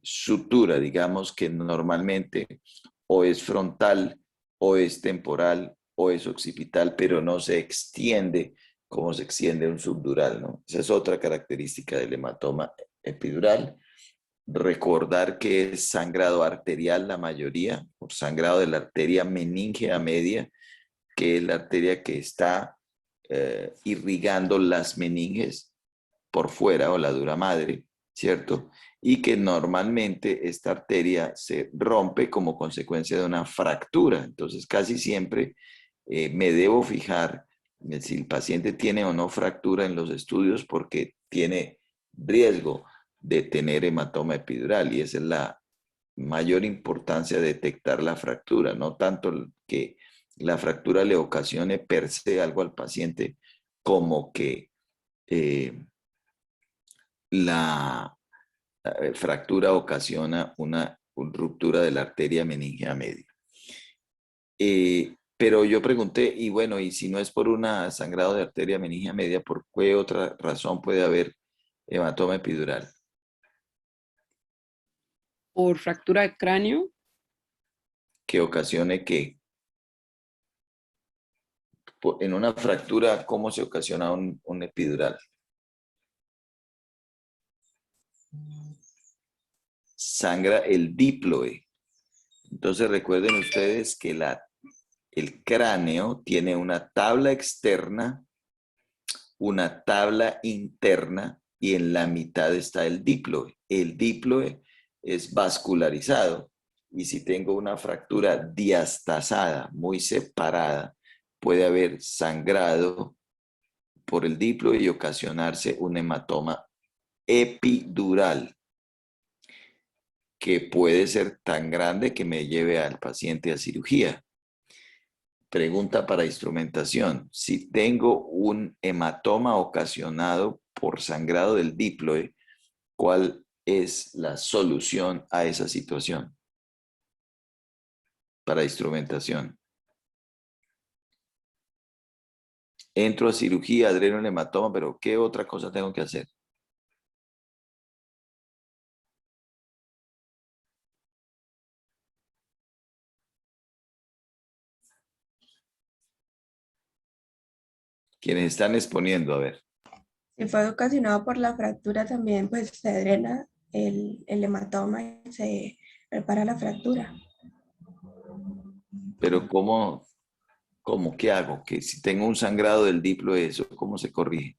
sutura, digamos que normalmente o es frontal, o es temporal, o es occipital, pero no se extiende como se extiende un subdural, ¿no? Esa es otra característica del hematoma epidural. Recordar que es sangrado arterial la mayoría, por sangrado de la arteria meningea media, que es la arteria que está irrigando las meninges por fuera o la dura madre, ¿cierto? Y que normalmente esta arteria se rompe como consecuencia de una fractura. Entonces, casi siempre me debo fijar si el paciente tiene o no fractura en los estudios porque tiene riesgo de tener hematoma epidural y esa es la mayor importancia de detectar la fractura, no tanto que la fractura le ocasione per se algo al paciente como que la fractura ocasiona una ruptura de la arteria meningea media. Pero yo pregunté, y bueno, y si no es por un sangrado de arteria meningea media, ¿por qué otra razón puede haber hematoma epidural? Por fractura de cráneo. Que ocasione que en una fractura, ¿cómo se ocasiona un epidural? Sangra el díploe. Entonces recuerden ustedes que el cráneo tiene una tabla externa, una tabla interna y en la mitad está el díploe. El díploe es vascularizado y si tengo una fractura diastazada, muy separada, puede haber sangrado por el díploe y ocasionarse un hematoma epidural que puede ser tan grande que me lleve al paciente a cirugía. Pregunta para instrumentación. Si tengo un hematoma ocasionado por sangrado del díploe, ¿cuál es la solución a esa situación? Para instrumentación. Entro a cirugía, dreno el hematoma, pero ¿qué otra cosa tengo que hacer? Quienes están exponiendo, a ver. Si fue ocasionado por la fractura también, pues se drena el hematoma y se repara la fractura. Pero ¿cómo qué hago? Que si tengo un sangrado del díploe, ¿eso cómo se corrige?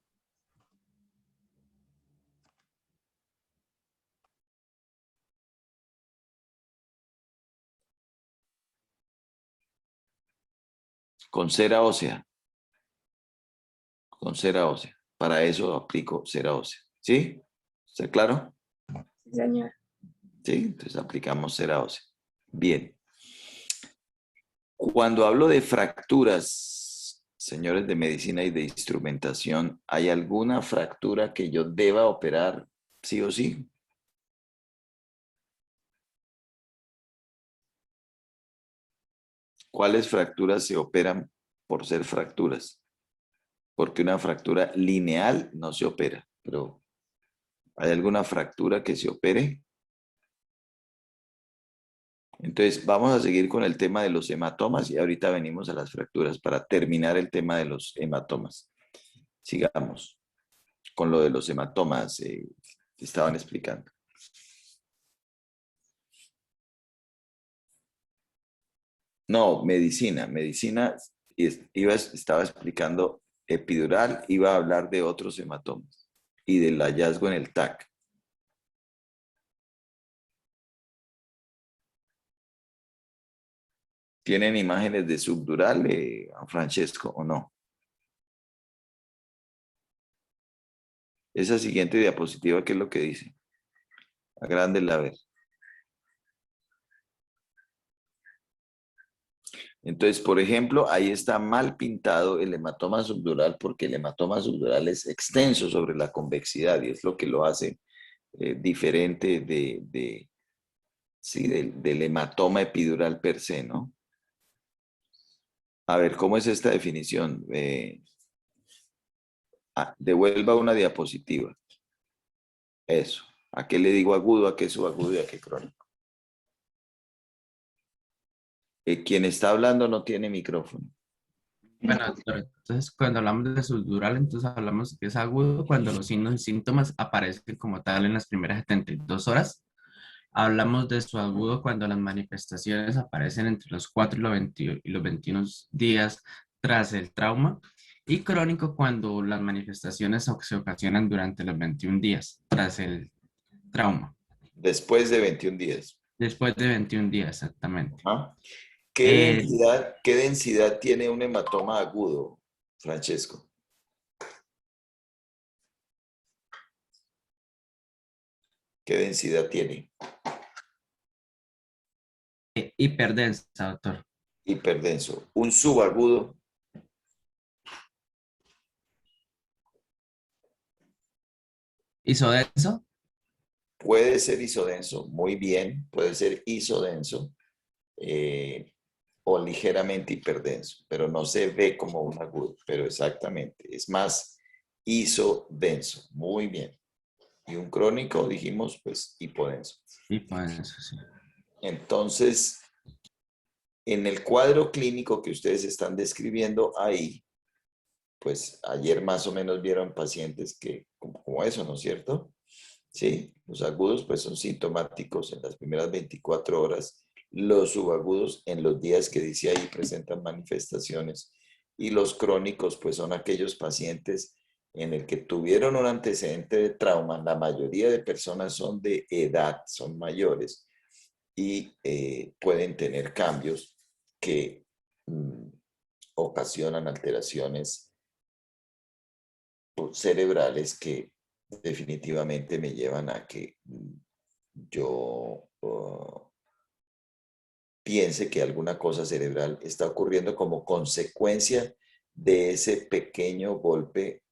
Con cera ósea. Con cera ósea. Para eso aplico cera ósea. ¿Sí? ¿Está claro? Sí, señor. Sí, entonces aplicamos cera ósea. Bien. Cuando hablo de fracturas, señores de medicina y de instrumentación, ¿hay alguna fractura que yo deba operar sí o sí? ¿Cuáles fracturas se operan por ser fracturas? Porque una fractura lineal no se opera, pero ¿hay alguna fractura que se opere? Entonces, vamos a seguir con el tema de los hematomas y ahorita venimos a las fracturas para terminar el tema de los hematomas. Sigamos con lo de los hematomas que estaban explicando. No, medicina. Medicina estaba explicando epidural, iba a hablar de otros hematomas. y del hallazgo en el TAC. ¿Tienen imágenes de subdural, Francesco, o no? Esa siguiente diapositiva, ¿qué es lo que dice? Agrándenla a ver. Entonces, por ejemplo, ahí está mal pintado el hematoma subdural porque el hematoma subdural es extenso sobre la convexidad y es lo que lo hace diferente del hematoma epidural per se, ¿no? A ver, ¿cómo es esta definición? Devuelva una diapositiva. Eso. ¿A qué le digo agudo, a qué subagudo y a qué crónico? Quien está hablando no tiene micrófono. Bueno, doctor, entonces cuando hablamos de subdural, entonces hablamos que es agudo cuando los signos y síntomas aparecen como tal en las primeras 72 horas. Hablamos de subagudo cuando las manifestaciones aparecen entre los 4 y los 21 días tras el trauma. Y crónico cuando las manifestaciones se ocasionan durante los 21 días tras el trauma. Después de 21 días. Después de 21 días, exactamente. ¿Ah? ¿Qué densidad tiene un hematoma agudo, Francesco? ¿Qué densidad tiene? Hiperdensa, doctor. Hiperdenso. Un subagudo. ¿Isodenso? Puede ser isodenso, muy bien. Puede ser isodenso o ligeramente hiperdenso, pero no se ve como un agudo, pero exactamente. Es más isodenso, muy bien. Y un crónico, dijimos, pues hipodenso. Hipodenso, sí. Entonces, en el cuadro clínico que ustedes están describiendo ahí, pues ayer más o menos vieron pacientes que, como eso, ¿no es cierto? Sí, los agudos pues son sintomáticos en las primeras 24 horas, los subagudos en los días que dice ahí presentan manifestaciones y los crónicos pues son aquellos pacientes en el que tuvieron un antecedente de trauma. La mayoría de personas son de edad, son mayores y pueden tener cambios que ocasionan alteraciones cerebrales que definitivamente me llevan a que yo piense que alguna cosa cerebral está ocurriendo como consecuencia de ese pequeño golpe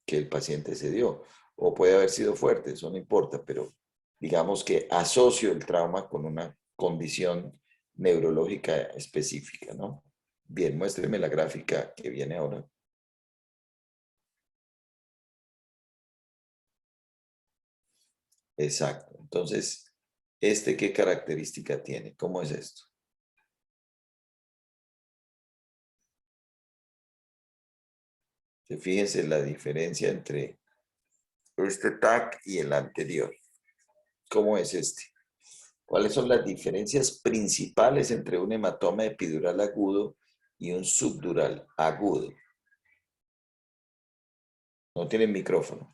que el paciente se dio. O puede haber sido fuerte, eso no importa, pero digamos que asocio el trauma con una condición neurológica específica, ¿no? Bien, muéstreme la gráfica que viene ahora. Exacto. Entonces, ¿qué característica tiene? ¿Cómo es esto? Fíjense la diferencia entre este TAC y el anterior. ¿Cómo es este? ¿Cuáles son las diferencias principales entre un hematoma epidural agudo y un subdural agudo? No tienen micrófono.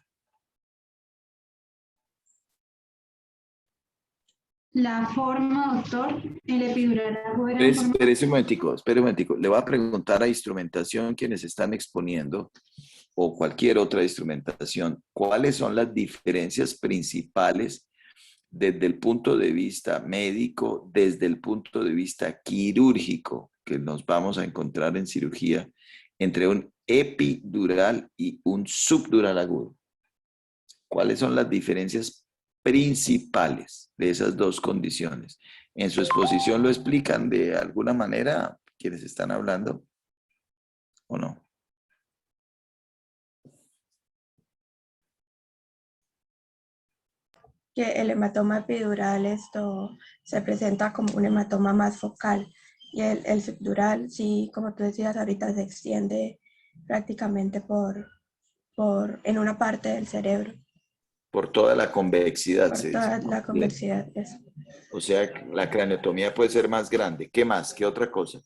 La forma, doctor, el epidural agudo era en forma... Espere un momentico. Le voy a preguntar a instrumentación quienes están exponiendo o cualquier otra instrumentación, ¿cuáles son las diferencias principales desde el punto de vista médico, desde el punto de vista quirúrgico, que nos vamos a encontrar en cirugía, entre un epidural y un subdural agudo? ¿Cuáles son las diferencias principales de esas dos condiciones? En su exposición lo explican de alguna manera quienes están hablando, ¿o no? Que el hematoma epidural se presenta como un hematoma más focal y el subdural, sí, como tú decías ahorita, se extiende prácticamente en una parte del cerebro. Por toda la convexidad, Por se toda dice. la convexidad. Eso. O sea, la craniotomía puede ser más grande. ¿Qué más? ¿Qué otra cosa?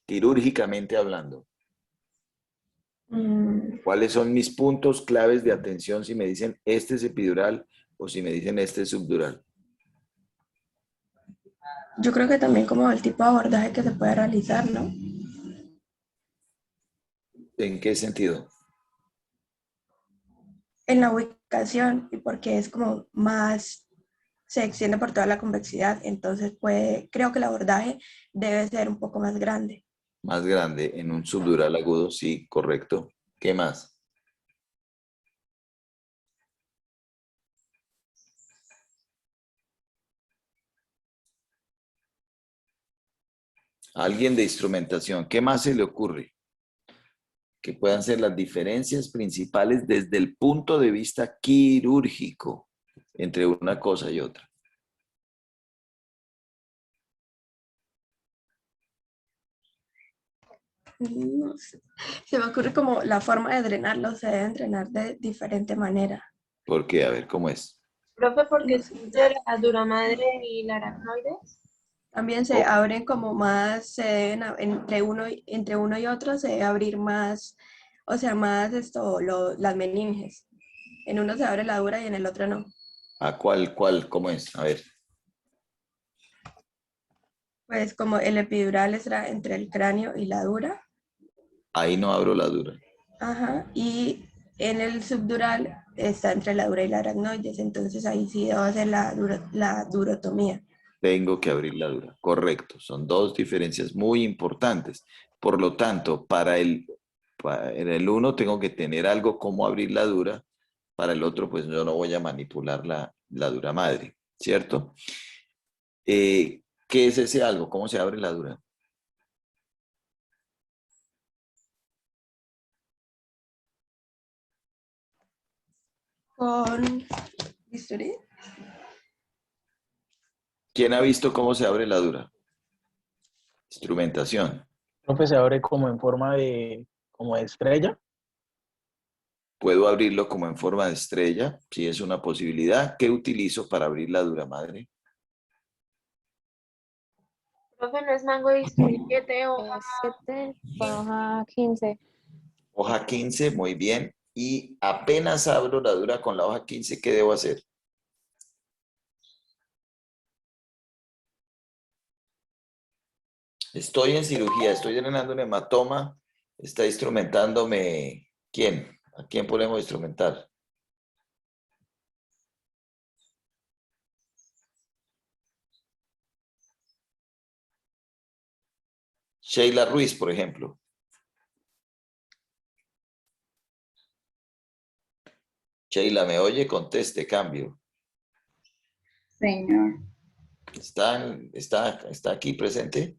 Quirúrgicamente hablando. ¿Cuáles son mis puntos claves de atención si me dicen este es epidural o si me dicen este es subdural? Yo creo que también como el tipo de abordaje que se puede realizar, ¿no? ¿En qué sentido? En la ubicación y porque es como más, se extiende por toda la convexidad, entonces creo que el abordaje debe ser un poco más grande. Más grande, en un subdural agudo, sí, correcto. ¿Qué más? Alguien de instrumentación, ¿qué más se le ocurre? Que puedan ser las diferencias principales desde el punto de vista quirúrgico entre una cosa y otra. No sé. Se me ocurre como la forma de drenarlo se debe entrenar de diferente manera. ¿Por qué? A ver, ¿cómo es? Profe, porque No es sé. entre la duramadre y la aracnoides. También se Oh, abren como más, se deben, entre uno y otro se debe abrir más, o sea, más las meninges. En uno se abre la dura y en el otro no. ¿a cómo es? A ver. Pues como el epidural está entre el cráneo y la dura, Ahí no abro la dura. ajá, y en el subdural está entre la dura y la aracnoides, entonces ahí sí debo hacer la durotomía. Tengo que abrir la dura. Correcto. Son dos diferencias muy importantes. Por lo tanto, en el uno tengo que tener algo como abrir la dura. Para el otro, pues yo no voy a manipular la dura madre, ¿cierto? ¿Qué es ese algo? ¿Cómo se abre la dura? Con bisturí. ¿Quién ha visto cómo se abre la dura? Instrumentación. Profe, se abre como en forma de, como de estrella. Puedo abrirlo como en forma de estrella, si es una posibilidad. ¿Qué utilizo para abrir la dura madre? Profe, ¿no es mango 17 hoja? 7 con hoja 15. Hoja 15, muy bien. Y apenas abro la dura con la hoja 15, ¿qué debo hacer? Estoy en cirugía, estoy drenando un hematoma. Está instrumentándome. ¿Quién? ¿A quién podemos instrumentar? Sheila Ruiz, por ejemplo. Sheila, ¿me oye? Conteste, cambio. Señor. ¿Está aquí presente?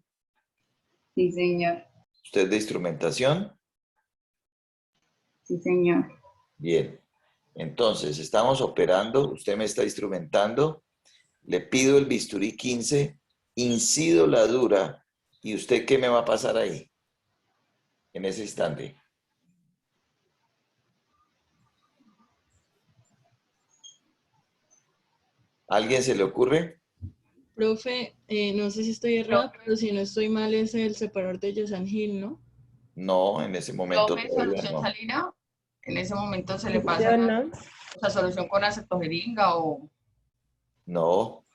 Sí, señor. ¿Usted de instrumentación? Sí, señor. Bien. Entonces, estamos operando, usted me está instrumentando, le pido el bisturí 15, incido la dura, ¿y usted qué me va a pasar ahí? En ese instante. ¿A alguien se le ocurre? Profe, no sé si estoy errada, pero si no estoy mal es el separador de Yesan Hill, ¿no? No, en ese momento Profe, todavía solución no. salina, en ese momento se le pasa la solución con acetogeringa o... No,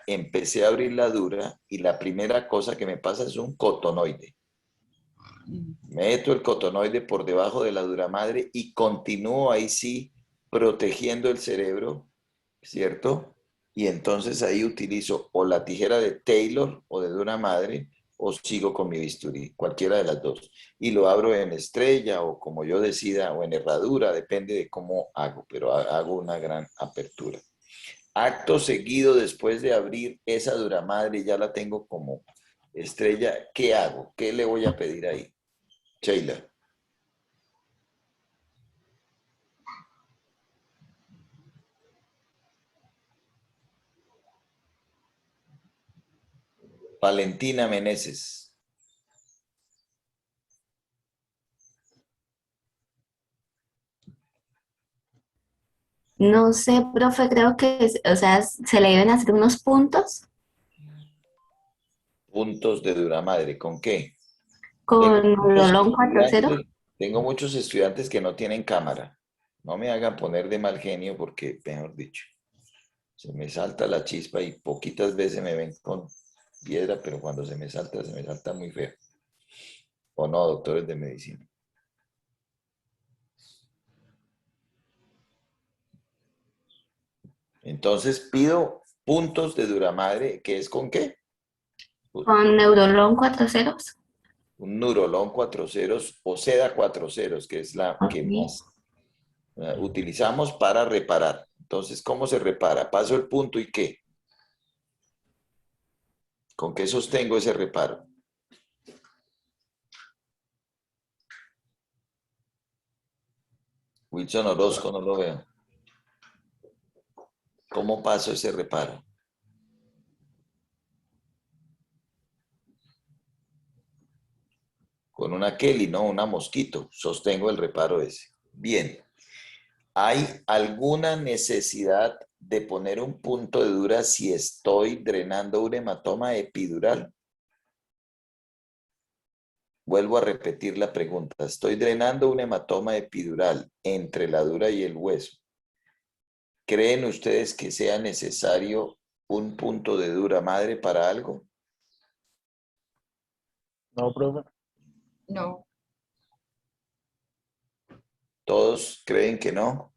empecé a abrir la dura y la primera cosa que me pasa es un cotonoide. Meto el cotonoide por debajo de la dura madre y continúo ahí sí protegiendo el cerebro, ¿cierto? Y entonces ahí utilizo o la tijera de Taylor o de dura madre o sigo con mi bisturí, cualquiera de las dos. Y lo abro en estrella o como yo decida o en herradura, depende de cómo hago, pero hago una gran apertura. Acto seguido, después de abrir esa dura madre, ya la tengo como estrella, ¿qué hago? ¿Qué le voy a pedir ahí? Sheila. Valentina Meneses. No sé, profe, creo que, o sea, se le deben hacer unos puntos Puntos de dura madre. ¿Con qué? con Tengo puntos Rolón 4.0. circulantes. Tengo muchos estudiantes que no tienen cámara. No me hagan poner de mal genio porque, mejor dicho, se me salta la chispa y poquitas veces me ven con piedra, pero cuando se me salta muy feo. ¿O no, doctores de medicina? Entonces pido puntos de Duramadre, ¿que es con qué? Con Neurolón 4 ceros. Un Nurolón 4 ceros o Seda 4 ceros, que es la Ok. que más utilizamos para reparar. Entonces, ¿cómo se repara? Paso el punto y ¿qué? ¿Con qué sostengo ese reparo? Wilson Orozco, no lo veo. ¿Cómo paso ese reparo? Con una Kelly, no, una mosquito. Sostengo el reparo ese. Bien. ¿Hay alguna necesidad de poner un punto de dura si estoy drenando un hematoma epidural? Vuelvo a repetir la pregunta. Estoy drenando un hematoma epidural entre la dura y el hueso. ¿Creen ustedes que sea necesario un punto de dura madre para algo? No, profe. No. ¿Todos creen que no?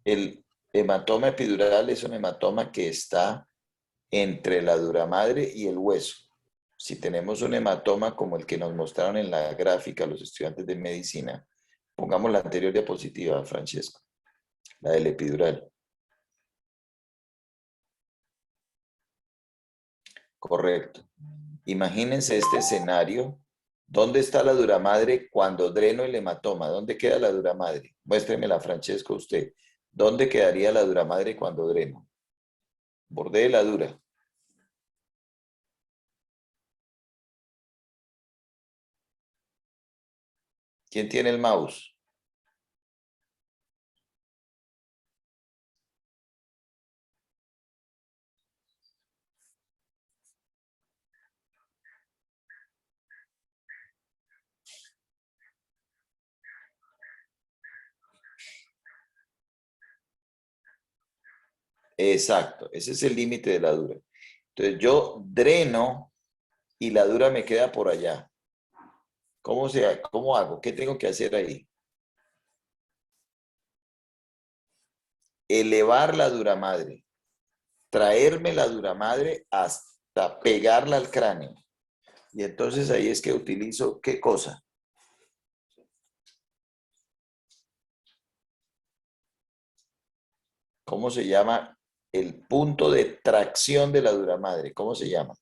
El hematoma epidural es un hematoma que está entre la dura madre y el hueso. Si tenemos un hematoma como el que nos mostraron en la gráfica los estudiantes de medicina, pongamos la anterior diapositiva, Francesco, la del epidural. Correcto. Imagínense este escenario. ¿Dónde está la dura madre cuando dreno el hematoma? ¿Dónde queda la dura madre? Muéstremela, Francesco, usted. ¿Dónde quedaría la dura madre cuando dreno? Borde de la dura. ¿Quién tiene el mouse? Exacto, ese es el límite de la dura. Entonces yo dreno y la dura me queda por allá. ¿Cómo hago? ¿Qué tengo que hacer ahí? Elevar la dura madre, traerme la dura madre hasta pegarla al cráneo. Y entonces ahí es que utilizo, ¿qué cosa? ¿Cómo se llama el punto de tracción de la dura madre? ¿Cómo se llama?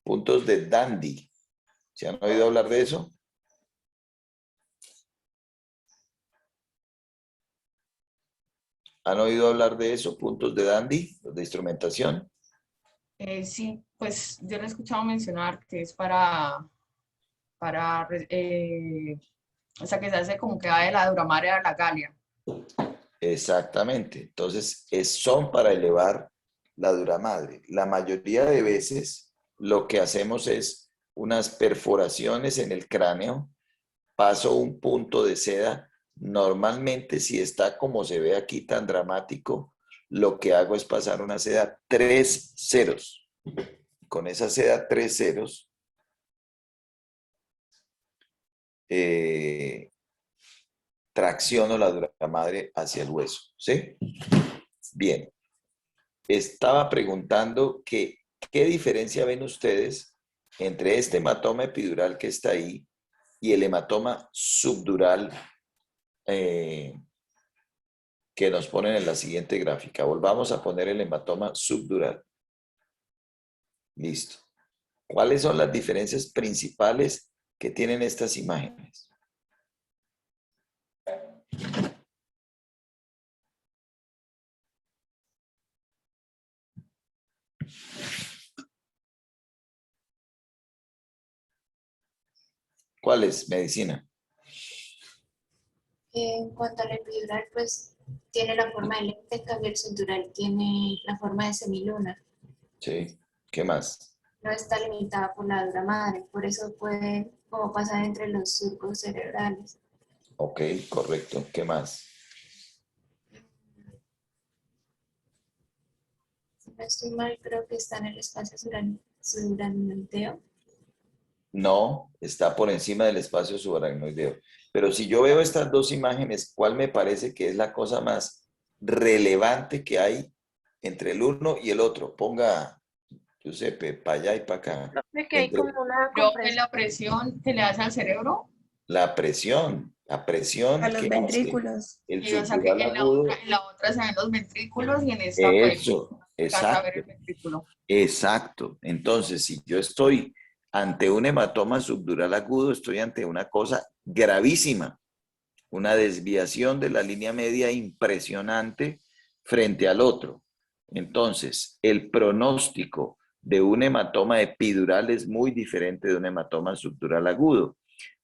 Puntos de Dandy. ¿Se han oído hablar de eso? ¿Han oído hablar de eso? Puntos de Dandy, los de instrumentación. Sí, pues yo lo he escuchado mencionar que es o sea, que se hace como que va de la dura madre a la galia. Exactamente. Entonces, son para elevar la dura madre. La mayoría de veces lo que hacemos es unas perforaciones en el cráneo, paso un punto de seda. Normalmente, si está como se ve aquí tan dramático, lo que hago es pasar una seda 3 ceros. Con esa seda 3 ceros, tracciono la dura madre hacia el hueso. ¿Sí? Bien. Estaba preguntando que, ¿qué diferencia ven ustedes entre este hematoma epidural que está ahí y el hematoma subdural que nos ponen en la siguiente gráfica? Volvamos a poner el hematoma subdural. Listo. ¿Cuáles son las diferencias principales que tienen estas imágenes? ¿Cuál es? Medicina. En cuanto al epidural, pues tiene la forma de lente, en cambio el subdural tiene la forma de semiluna. Sí. ¿Qué más? No está limitada por la dura madre, por eso puede como pasar entre los surcos cerebrales. Ok, correcto. ¿Qué más? Si no estoy mal, creo que está en el espacio subaracnoideo. No, está por encima del espacio subaracnoideo. Pero si yo veo estas dos imágenes, ¿cuál me parece que es la cosa más relevante que hay entre el uno y el otro? Ponga, Giuseppe, para allá y para acá. Profe, que hay como una Creo que compresión. la presión que le hace al cerebro. La presión A los que hace ventrículos. el Y, o sea, que subdural agudo. en la otra se ven los ventrículos y en esta pues Eso, alcanza a ver el exacto, ventrículo. exacto. Entonces, si yo estoy ante un hematoma subdural agudo, estoy ante una cosa gravísima, una desviación de la línea media impresionante frente al otro. Entonces, el pronóstico de un hematoma epidural es muy diferente de un hematoma subdural agudo.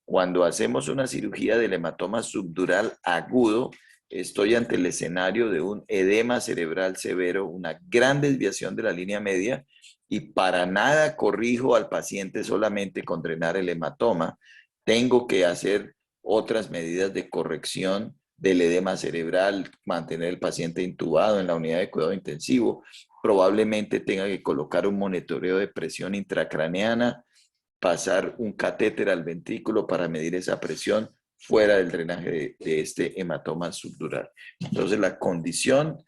Cuando hacemos una cirugía del hematoma subdural agudo, estoy ante el escenario de un edema cerebral severo, una gran desviación de la línea media, y para nada corrijo al paciente solamente con drenar el hematoma. Tengo que hacer otras medidas de corrección del edema cerebral, mantener el paciente intubado en la unidad de cuidado intensivo, probablemente tenga que colocar un monitoreo de presión intracraneana, pasar un catéter al ventrículo para medir esa presión fuera del drenaje de este hematoma subdural. Entonces, la condición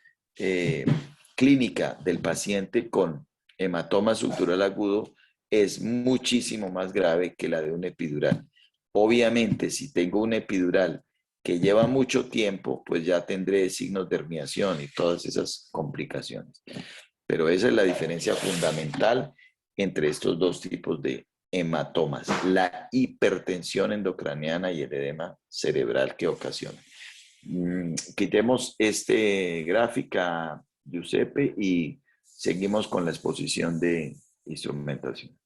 clínica del paciente con hematoma subdural agudo es muchísimo más grave que la de un epidural. Obviamente, si tengo un epidural que lleva mucho tiempo, pues ya tendré signos de herniación y todas esas complicaciones. Pero esa es la diferencia fundamental entre estos dos tipos de hematomas, la hipertensión endocraniana y el edema cerebral que ocasiona. Quitemos este gráfica, Giuseppe, y seguimos con la exposición de instrumentación.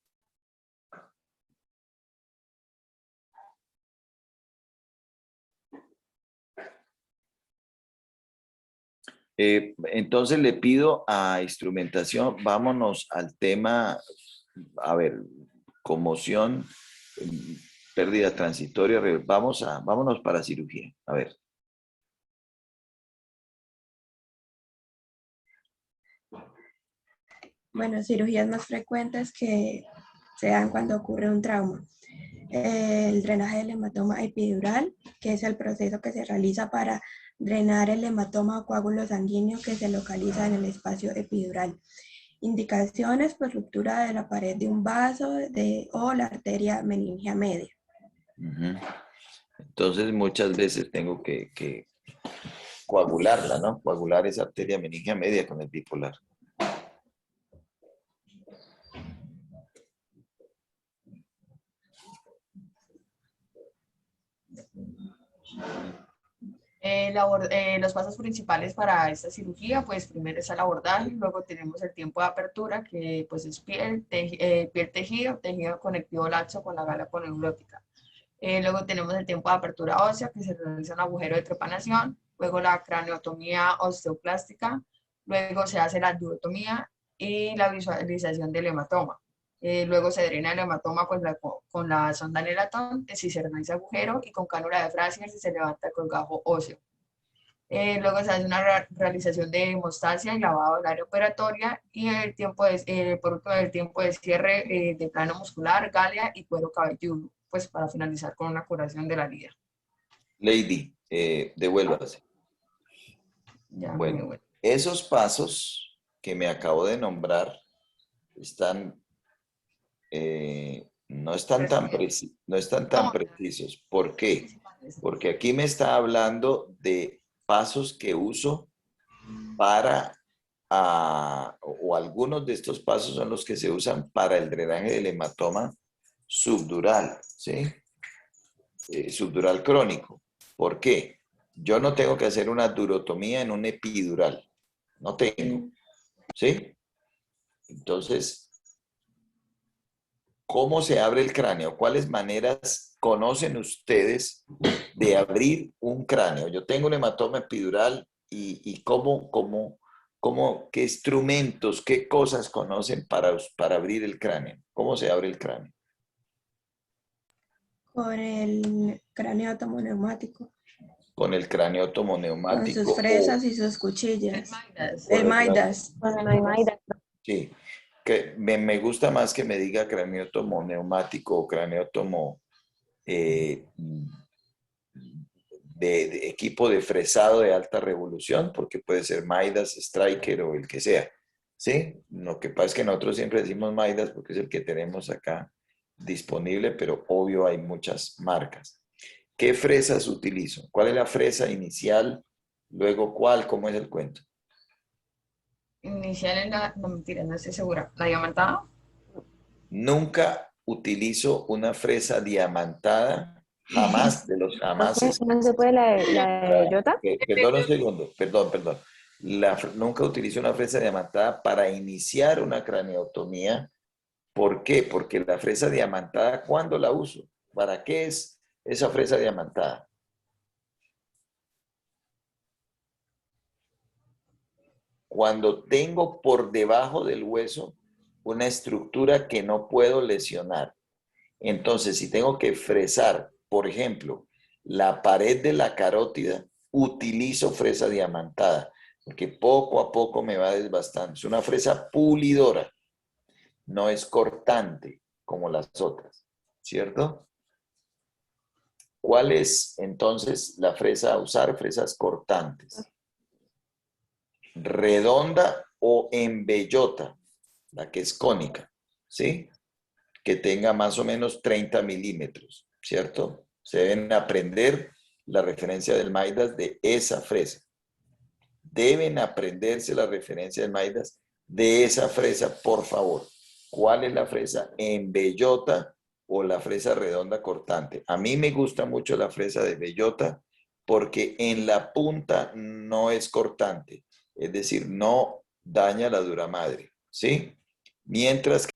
Entonces le pido a instrumentación, vámonos al tema, a ver, conmoción, pérdida transitoria, vámonos para cirugía, a ver. Bueno, cirugías más frecuentes que se dan cuando ocurre un trauma. El drenaje del hematoma epidural, que es el proceso que se realiza para drenar el hematoma o coágulo sanguíneo que se localiza en el espacio epidural. Indicaciones, pues ruptura de la pared de un vaso o la arteria meningia media. Entonces muchas veces tengo que coagularla, ¿no? Coagular esa arteria meningia media con el bipolar. Los pasos principales para esta cirugía, pues primero es el abordaje, luego tenemos el tiempo de apertura, que pues es piel tejido, tejido conectivo laxo con la gala poneurótica. Luego tenemos el tiempo de apertura ósea, que se realiza un agujero de trepanación, luego la craneotomía osteoplástica, luego se hace la duotomía y la visualización del hematoma. Luego se drena el hematoma con la sonda Nelatón, si se realiza agujero, y con cánula de Frazier si se levanta el colgajo óseo. Luego se hace una realización de hemostasia y lavado del área operatoria, y por último el tiempo de cierre de plano muscular, galia y cuero cabelludo, pues para finalizar con una curación de la herida. Lady, devuélvase. Ya, bueno, esos pasos que me acabo de nombrar están, no están tan precisos. ¿Por qué? Porque aquí me está hablando de pasos que uso para, o algunos de estos pasos son los que se usan para el drenaje del hematoma subdural, ¿sí? Subdural crónico. ¿Por qué? Yo no tengo que hacer una durotomía en un epidural. No tengo. ¿Sí? Entonces, ¿Cómo se abre el cráneo? ¿Cuáles maneras conocen ustedes de abrir un cráneo? Yo tengo un hematoma epidural y qué instrumentos, qué cosas conocen para abrir el cráneo. ¿Cómo se abre el cráneo? Con el craneótomo neumático, Con el craneótomo con neumático sus fresas y sus cuchillas. El Midas. Bueno, no hay Maida. Sí, que me gusta más que me diga craneótomo neumático o craneótomo de equipo de fresado de alta revolución, porque puede ser Midas, Striker o el que sea. ¿Sí? Lo que pasa es que nosotros siempre decimos Midas porque es el que tenemos acá disponible, pero obvio hay muchas marcas. ¿Qué fresas utilizo? ¿Cuál es la fresa inicial? Luego, ¿cuál? ¿Cómo es el cuento? Inicial en la, no mentira, no estoy segura. ¿La diamantada? Nunca utilizo una fresa diamantada, jamás de los jamases. No se puede la de bellota. Perdón un segundo, perdón. Nunca utilizo una fresa diamantada para iniciar una craneotomía. ¿Por qué? Porque la fresa diamantada, ¿cuándo la uso? ¿Para qué es esa fresa diamantada? Cuando tengo por debajo del hueso una estructura que no puedo lesionar. Entonces, si tengo que fresar, por ejemplo, la pared de la carótida, utilizo fresa diamantada, porque poco a poco me va desbastando. Es una fresa pulidora, no es cortante como las otras, ¿cierto? ¿Cuál es entonces la fresa a usar? Fresas cortantes. Redonda o en bellota, la que es cónica, ¿sí? Que tenga más o menos 30 milímetros, ¿cierto? Se deben aprender la referencia del Midas de esa fresa. Deben aprenderse la referencia del Midas de esa fresa, por favor. ¿Cuál es la fresa? ¿En bellota o la fresa redonda cortante? A mí me gusta mucho la fresa de bellota porque en la punta no es cortante, es decir, no daña la dura madre, ¿sí? Mientras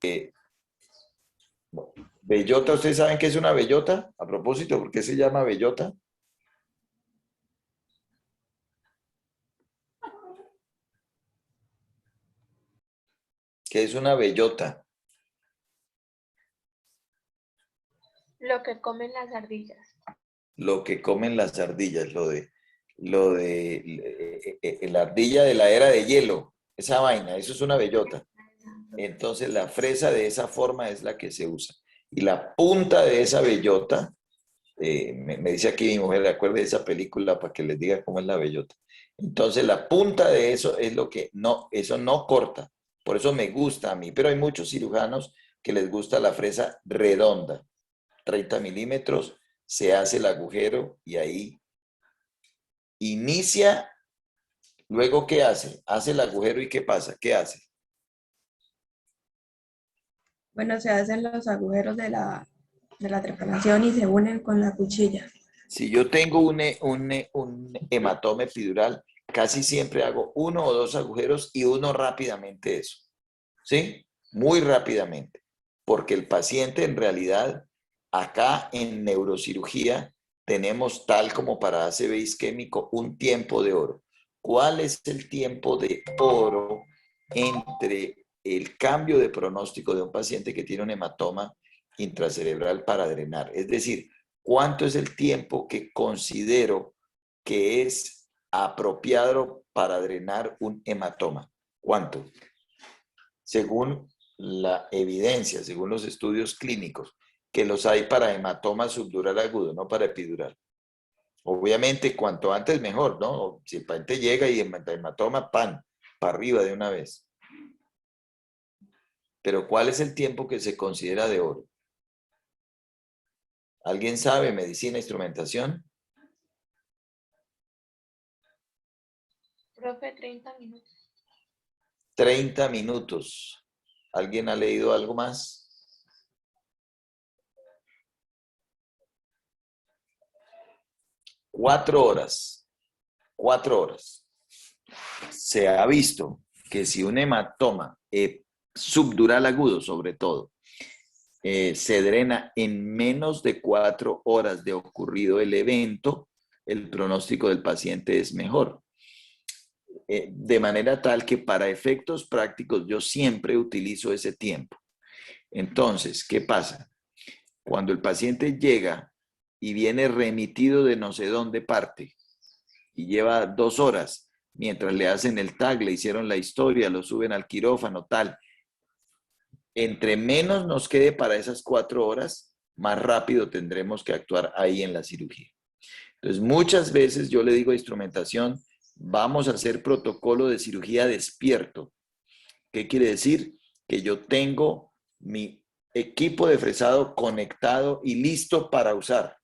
que bellota, ¿ustedes saben qué es una bellota? A propósito, ¿por qué se llama bellota? ¿Qué es una bellota? Lo que comen las ardillas. Lo que comen las ardillas, la ardilla de la era de hielo, esa vaina, eso es una bellota. Entonces la fresa de esa forma es la que se usa. Y la punta de esa bellota, me dice aquí mi mujer, recuerde esa película para que les diga cómo es la bellota. Entonces la punta de eso es lo que no, eso no corta. Por eso me gusta a mí, pero hay muchos cirujanos que les gusta la fresa redonda, 30 milímetros, se hace el agujero y ahí inicia. Luego, ¿qué hace? Hace el agujero y ¿qué pasa? ¿Qué hace? Bueno, se hacen los agujeros de la trepanación y se unen con la cuchilla. Si yo tengo un hematoma epidural, casi siempre hago 1 o 2 agujeros y uno rápidamente eso. ¿Sí? Muy rápidamente. Porque el paciente en realidad, acá en neurocirugía, tenemos tal como para ACV isquémico un tiempo de oro. ¿Cuál es el tiempo de oro entre el cambio de pronóstico de un paciente que tiene un hematoma intracerebral para drenar? Es decir, ¿cuánto es el tiempo que considero que es apropiado para drenar un hematoma? ¿Cuánto? Según la evidencia, según los estudios clínicos, que los hay para hematoma subdural agudo, no para epidural. Obviamente, cuanto antes mejor, ¿no? Si el paciente llega y el hematoma, pan, para arriba de una vez. Pero ¿cuál es el tiempo que se considera de oro? ¿Alguien sabe? ¿Medicina, instrumentación? Profe, 30 minutos. 30 minutos. ¿Alguien ha leído algo más? 4 horas. 4 horas. Se ha visto que si un hematoma subdural agudo, sobre todo, se drena en menos de 4 horas de ocurrido el evento, el pronóstico del paciente es mejor. De manera tal que para efectos prácticos yo siempre utilizo ese tiempo. Entonces, ¿qué pasa? Cuando el paciente llega y viene remitido de no sé dónde parte y lleva 2 horas, mientras le hacen el tag, le hicieron la historia, lo suben al quirófano, tal. Entre menos nos quede para esas 4 horas, más rápido tendremos que actuar ahí en la cirugía. Entonces, muchas veces yo le digo a instrumentación, vamos a hacer protocolo de cirugía despierto. ¿Qué quiere decir? Que yo tengo mi equipo de fresado conectado y listo para usar,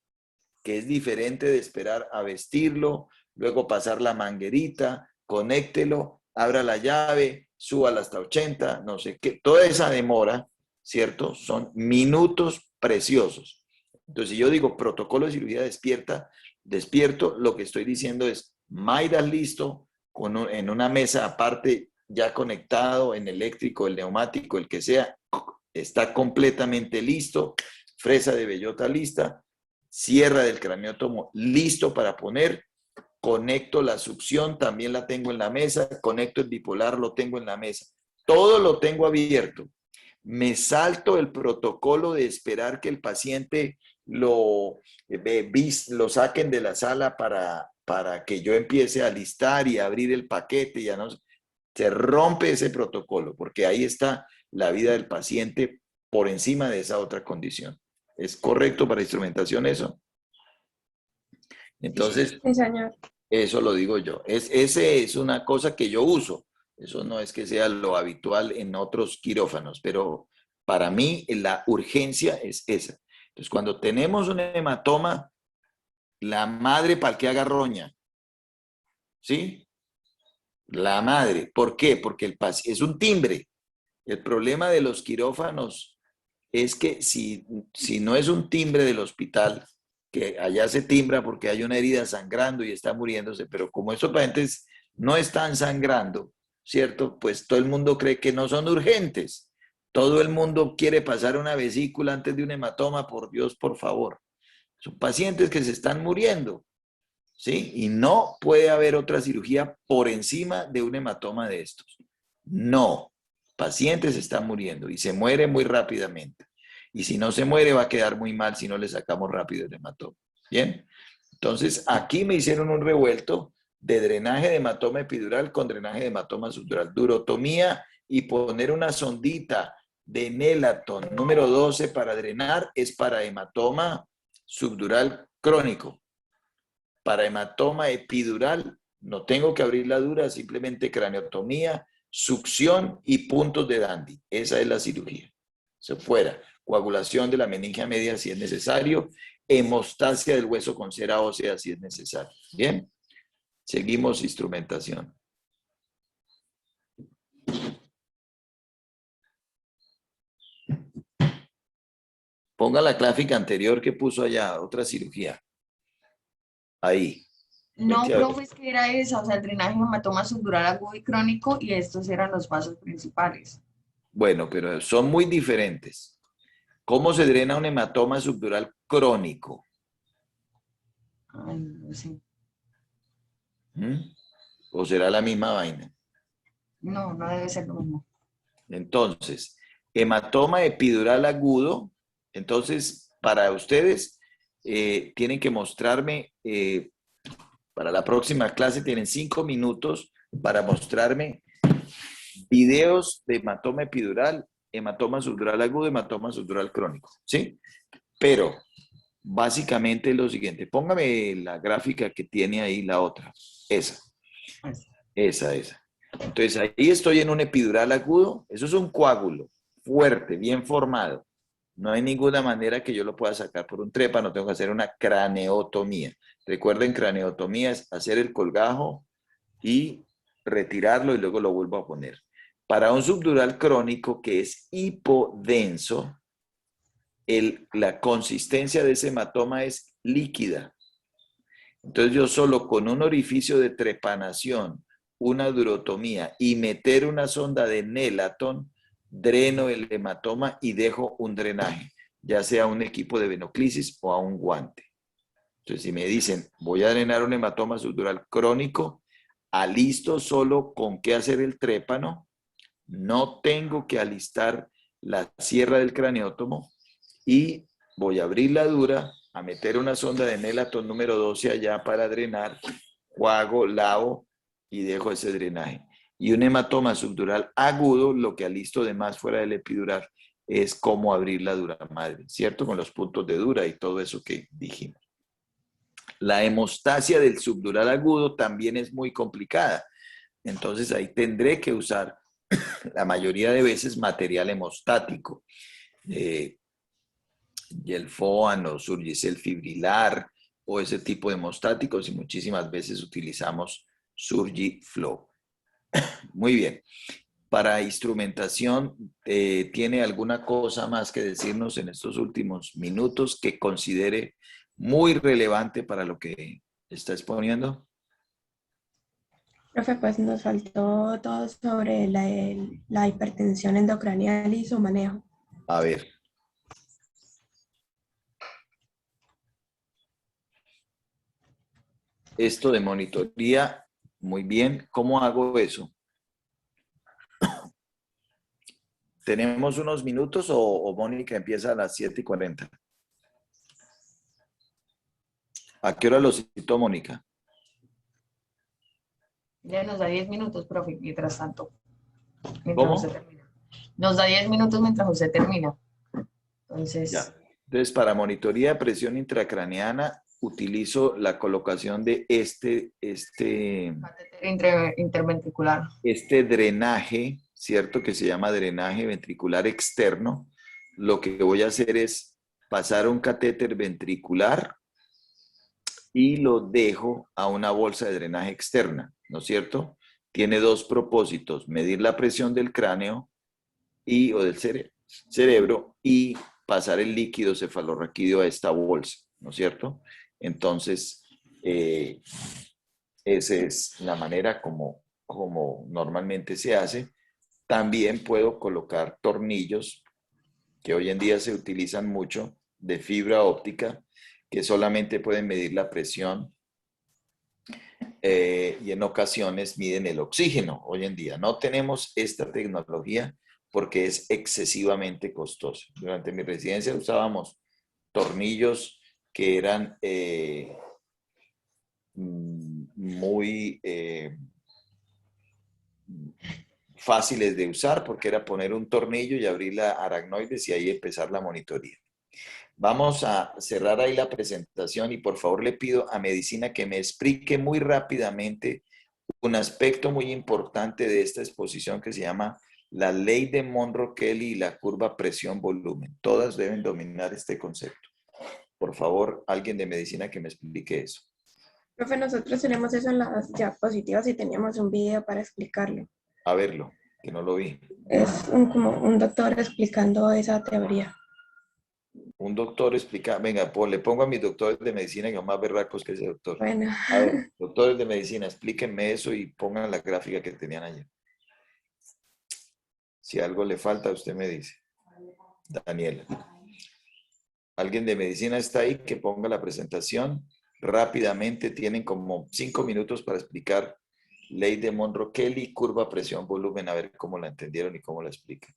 que es diferente de esperar a vestirlo, luego pasar la manguerita, conéctelo, abra la llave, súbala hasta 80, no sé qué. Toda esa demora, ¿cierto? Son minutos preciosos. Entonces, si yo digo protocolo de cirugía despierto, lo que estoy diciendo es, Mayra listo, en una mesa aparte, ya conectado en eléctrico, el neumático, el que sea, está completamente listo, fresa de bellota lista, sierra del craneótomo listo para poner, conecto la succión, también la tengo en la mesa, conecto el bipolar, lo tengo en la mesa. Todo lo tengo abierto. Me salto el protocolo de esperar que el paciente lo saquen de la sala para que yo empiece a listar y a abrir el paquete. Ya no se rompe ese protocolo, porque ahí está la vida del paciente por encima de esa otra condición. ¿Es correcto para instrumentación eso? Entonces, Sí, señor. eso lo digo yo. Ese es una cosa que yo uso. Eso no es que sea lo habitual en otros quirófanos, pero para mí la urgencia es esa. Entonces, cuando tenemos un hematoma, la madre para que haga roña. ¿Sí? La madre. ¿Por qué? Porque el paciente es un timbre. El problema de los quirófanos es que si no es un timbre del hospital, que allá se timbra porque hay una herida sangrando y está muriéndose, pero como estos pacientes no están sangrando, ¿cierto? Pues todo el mundo cree que no son urgentes. Todo el mundo quiere pasar una vesícula antes de un hematoma, por Dios, por favor. Son pacientes que se están muriendo, ¿sí? Y no puede haber otra cirugía por encima de un hematoma de estos. No. Pacientes están muriendo y se muere muy rápidamente. Y si no se muere va a quedar muy mal si no le sacamos rápido el hematoma. ¿Bien? Entonces, aquí me hicieron un revuelto de drenaje de hematoma epidural con drenaje de hematoma subdural. Durotomía y poner una sondita de Nelaton número 12 para drenar es para hematoma subdural crónico. Para hematoma epidural no tengo que abrir la dura, simplemente craneotomía, succión y puntos de Dandy. Esa es la cirugía. Se fuera. Coagulación de la meningia media si es necesario. Hemostasia del hueso con cera ósea si es necesario. Bien. Seguimos instrumentación. Ponga la gráfica anterior que puso allá, otra cirugía. Ahí. No, profe, es que era esa, o sea, el drenaje hematoma subdural agudo y crónico, y estos eran los pasos principales. Bueno, pero son muy diferentes. ¿Cómo se drena un hematoma subdural crónico? Ay, no sé. ¿O será la misma vaina? No, no debe ser lo mismo. Entonces, hematoma epidural agudo. Entonces, para ustedes, tienen que mostrarme, para la próxima clase tienen 5 minutos para mostrarme videos de hematoma epidural, hematoma subdural agudo, hematoma subdural crónico, ¿sí? Pero, básicamente es lo siguiente. Póngame la gráfica que tiene ahí la otra. Esa. Entonces, ahí estoy en un epidural agudo. Eso es un coágulo fuerte, bien formado. No hay ninguna manera que yo lo pueda sacar por un trepa, no tengo que hacer una craneotomía. Recuerden, craneotomía es hacer el colgajo y retirarlo y luego lo vuelvo a poner. Para un subdural crónico que es hipodenso, la consistencia de ese hematoma es líquida. Entonces yo solo con un orificio de trepanación, una durotomía y meter una sonda de Nelaton, dreno el hematoma y dejo un drenaje, ya sea a un equipo de venoclisis o a un guante. Entonces, si me dicen, voy a drenar un hematoma subdural crónico, alisto solo con qué hacer el trépano, no tengo que alistar la sierra del craneótomo y voy a abrir la dura, a meter una sonda de Nelaton número 12 allá para drenar, juego, lavo y dejo ese drenaje. Y un hematoma subdural agudo, lo que alisto de más fuera del epidural es cómo abrir la dura madre, ¿cierto? Con los puntos de dura y todo eso que dijimos. La hemostasia del subdural agudo también es muy complicada. Entonces ahí tendré que usar la mayoría de veces material hemostático. Gelfoan o Surgicel fibrilar o ese tipo de hemostáticos y muchísimas veces utilizamos Surgiflow. Muy bien. Para instrumentación, ¿tiene alguna cosa más que decirnos en estos últimos minutos que considere muy relevante para lo que está exponiendo? Profe, pues nos faltó todo sobre la hipertensión endocranial y su manejo. A ver. Esto de monitoría, muy bien. ¿Cómo hago eso? ¿Tenemos unos minutos o Mónica empieza a las 7:40? ¿A qué hora lo citó Mónica? Ya nos da 10 minutos, profe, mientras tanto. Mientras ¿Cómo? José termina. Nos da 10 minutos mientras José termina. Entonces, Ya. Entonces, para monitoría de presión intracraneana, utilizo la colocación de este interventricular. Este drenaje, ¿cierto? Que se llama drenaje ventricular externo. Lo que voy a hacer es pasar un catéter ventricular y lo dejo a una bolsa de drenaje externa, ¿no es cierto? Tiene dos propósitos, medir la presión del cráneo o del cerebro y pasar el líquido cefalorraquídeo a esta bolsa, ¿no es cierto? Entonces, esa es la manera como normalmente se hace. También puedo colocar tornillos que hoy en día se utilizan mucho de fibra óptica que solamente pueden medir la presión y en ocasiones miden el oxígeno. Hoy en día no tenemos esta tecnología porque es excesivamente costoso. Durante mi residencia usábamos tornillos que eran muy fáciles de usar porque era poner un tornillo y abrir la aracnoides y ahí empezar la monitoría. Vamos a cerrar ahí la presentación y por favor le pido a Medicina que me explique muy rápidamente un aspecto muy importante de esta exposición que se llama la ley de Monro-Kelly y la curva presión-volumen. Todas deben dominar este concepto. Por favor, alguien de Medicina que me explique eso. Profe, nosotros tenemos eso en las diapositivas y teníamos un video para explicarlo. A verlo, que no lo vi. Es como un doctor explicando esa teoría. Un doctor explica, venga, le pongo a mis doctores de medicina que son más berracos que ese doctor. Bueno. A ver, doctores de medicina, explíquenme eso y pongan la gráfica que tenían ayer. Si algo le falta, usted me dice. Daniela. ¿Alguien de medicina está ahí que ponga la presentación? Rápidamente, tienen como 5 minutos para explicar ley de Monro-Kelly, curva presión-volumen, a ver cómo la entendieron y cómo la explican.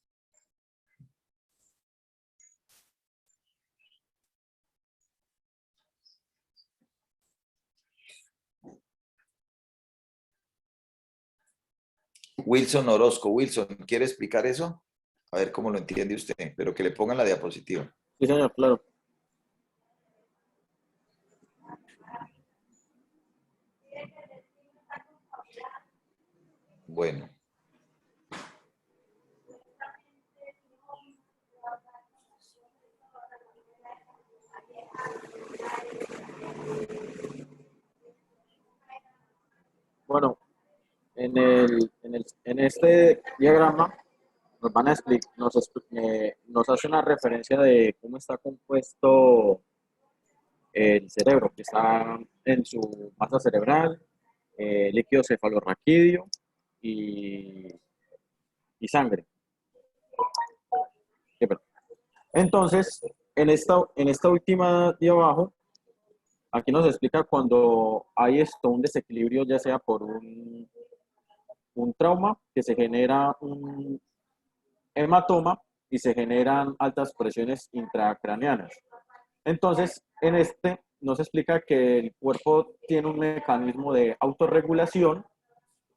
Wilson Orozco. Wilson, ¿quiere explicar eso? A ver cómo lo entiende usted, pero que le pongan la diapositiva. Sí, señor, claro. Bueno. Bueno, en este diagrama nos van a explicar, nos hace una referencia de cómo está compuesto el cerebro, que está en su masa cerebral, líquido cefalorraquídeo y sangre. Entonces, en esta última de abajo, aquí nos explica cuando hay un desequilibrio, ya sea por un trauma, que se genera un hematoma y se generan altas presiones intracraneanas. Entonces, en este nos explica que el cuerpo tiene un mecanismo de autorregulación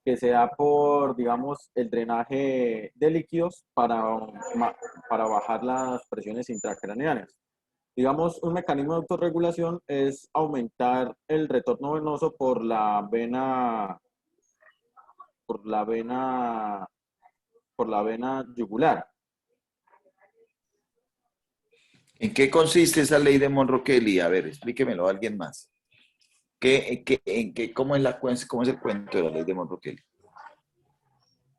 que se da por, digamos, el drenaje de líquidos para bajar las presiones intracraneanas. Digamos, un mecanismo de autorregulación es aumentar el retorno venoso por la vena yugular. ¿En qué consiste esa ley de Monroe-Kelly? A ver, explíquemelo a alguien más. ¿Cómo es el cuento de la ley de Monroe-Kelly?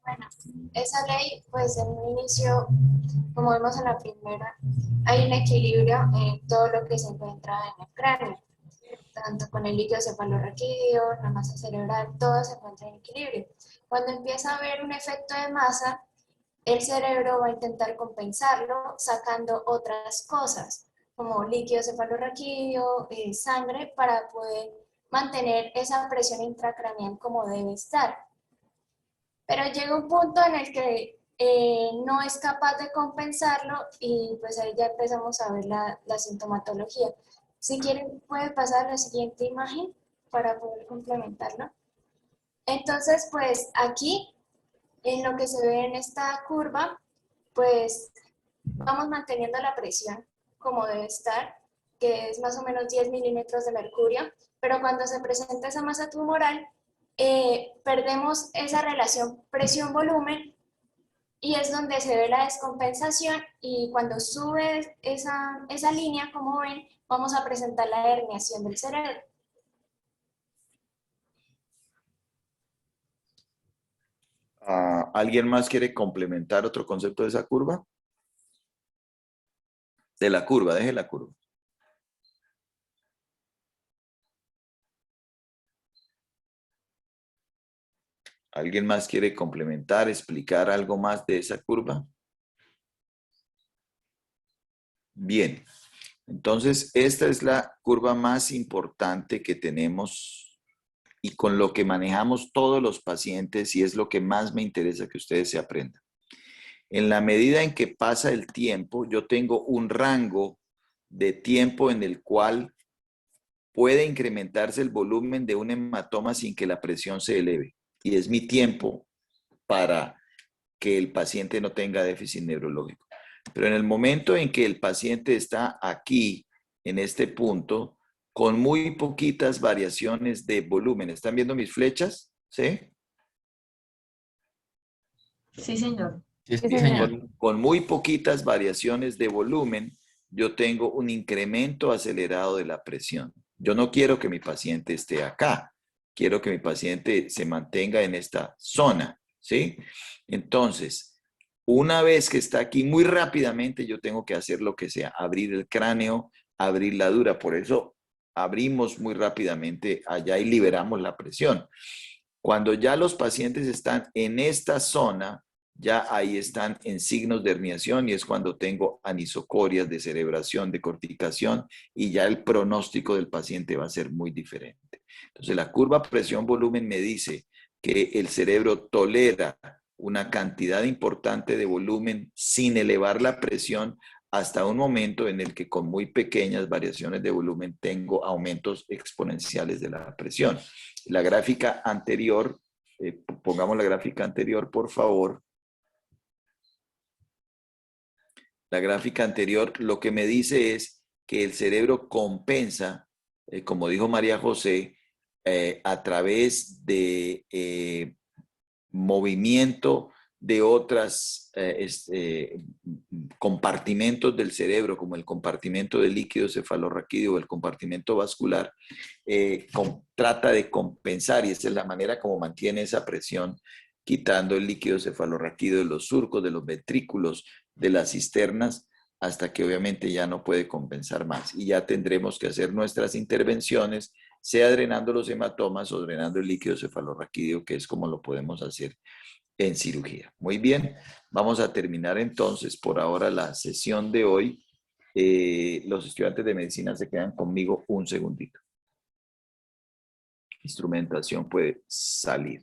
Bueno, esa ley, pues en un inicio, como vemos en la primera, hay un equilibrio en todo lo que se encuentra en el cráneo, tanto con el líquido cefalorraquídeo, la masa cerebral, todo se encuentra en equilibrio. Cuando empieza a haber un efecto de masa, el cerebro va a intentar compensarlo sacando otras cosas, como líquido cefalorraquídeo, sangre, para poder mantener esa presión intracraneal como debe estar. Pero llega un punto en el que no es capaz de compensarlo y pues ahí ya empezamos a ver la sintomatología. Si quieren, puede pasar a la siguiente imagen para poder complementarlo. Entonces, pues aquí, en lo que se ve en esta curva, pues vamos manteniendo la presión como debe estar, que es más o menos 10 milímetros de mercurio, pero cuando se presenta esa masa tumoral, perdemos esa relación presión-volumen y es donde se ve la descompensación, y cuando sube esa línea, como ven, vamos a presentar la herniación del cerebro. ¿Alguien más quiere complementar otro concepto de esa curva? De la curva, deje la curva. ¿Alguien más quiere complementar, explicar algo más de esa curva? Bien, entonces esta es la curva más importante que tenemos y con lo que manejamos todos los pacientes, y es lo que más me interesa que ustedes se aprendan. En la medida en que pasa el tiempo, yo tengo un rango de tiempo en el cual puede incrementarse el volumen de un hematoma sin que la presión se eleve. Y es mi tiempo para que el paciente no tenga déficit neurológico. Pero en el momento en que el paciente está aquí, en este punto, con muy poquitas variaciones de volumen. ¿Están viendo mis flechas? ¿Sí? Sí, señor. Sí, señor. Con muy poquitas variaciones de volumen, yo tengo un incremento acelerado de la presión. Yo no quiero que mi paciente esté acá. Quiero que mi paciente se mantenga en esta zona, ¿sí? Entonces, una vez que está aquí, muy rápidamente yo tengo que hacer lo que sea, abrir el cráneo, abrir la dura. Por eso abrimos muy rápidamente allá y liberamos la presión. Cuando ya los pacientes están en esta zona, ya ahí están en signos de herniación y es cuando tengo anisocorias, descerebración, decorticación, y ya el pronóstico del paciente va a ser muy diferente. Entonces la curva presión-volumen me dice que el cerebro tolera una cantidad importante de volumen sin elevar la presión hasta un momento en el que con muy pequeñas variaciones de volumen tengo aumentos exponenciales de la presión. La gráfica anterior, pongamos la gráfica anterior, por favor. La gráfica anterior lo que me dice es que el cerebro compensa, como dijo María José, a través de movimiento de otros compartimentos del cerebro, como el compartimento del líquido cefalorraquídeo o el compartimento vascular, trata de compensar, y esa es la manera como mantiene esa presión, quitando el líquido cefalorraquídeo de los surcos, de los ventrículos, de las cisternas, hasta que obviamente ya no puede compensar más y ya tendremos que hacer nuestras intervenciones, sea drenando los hematomas o drenando el líquido cefalorraquídeo, que es como lo podemos hacer en cirugía. Muy bien, vamos a terminar entonces por ahora la sesión de hoy. Los estudiantes de medicina se quedan conmigo un segundito. Instrumentación puede salir.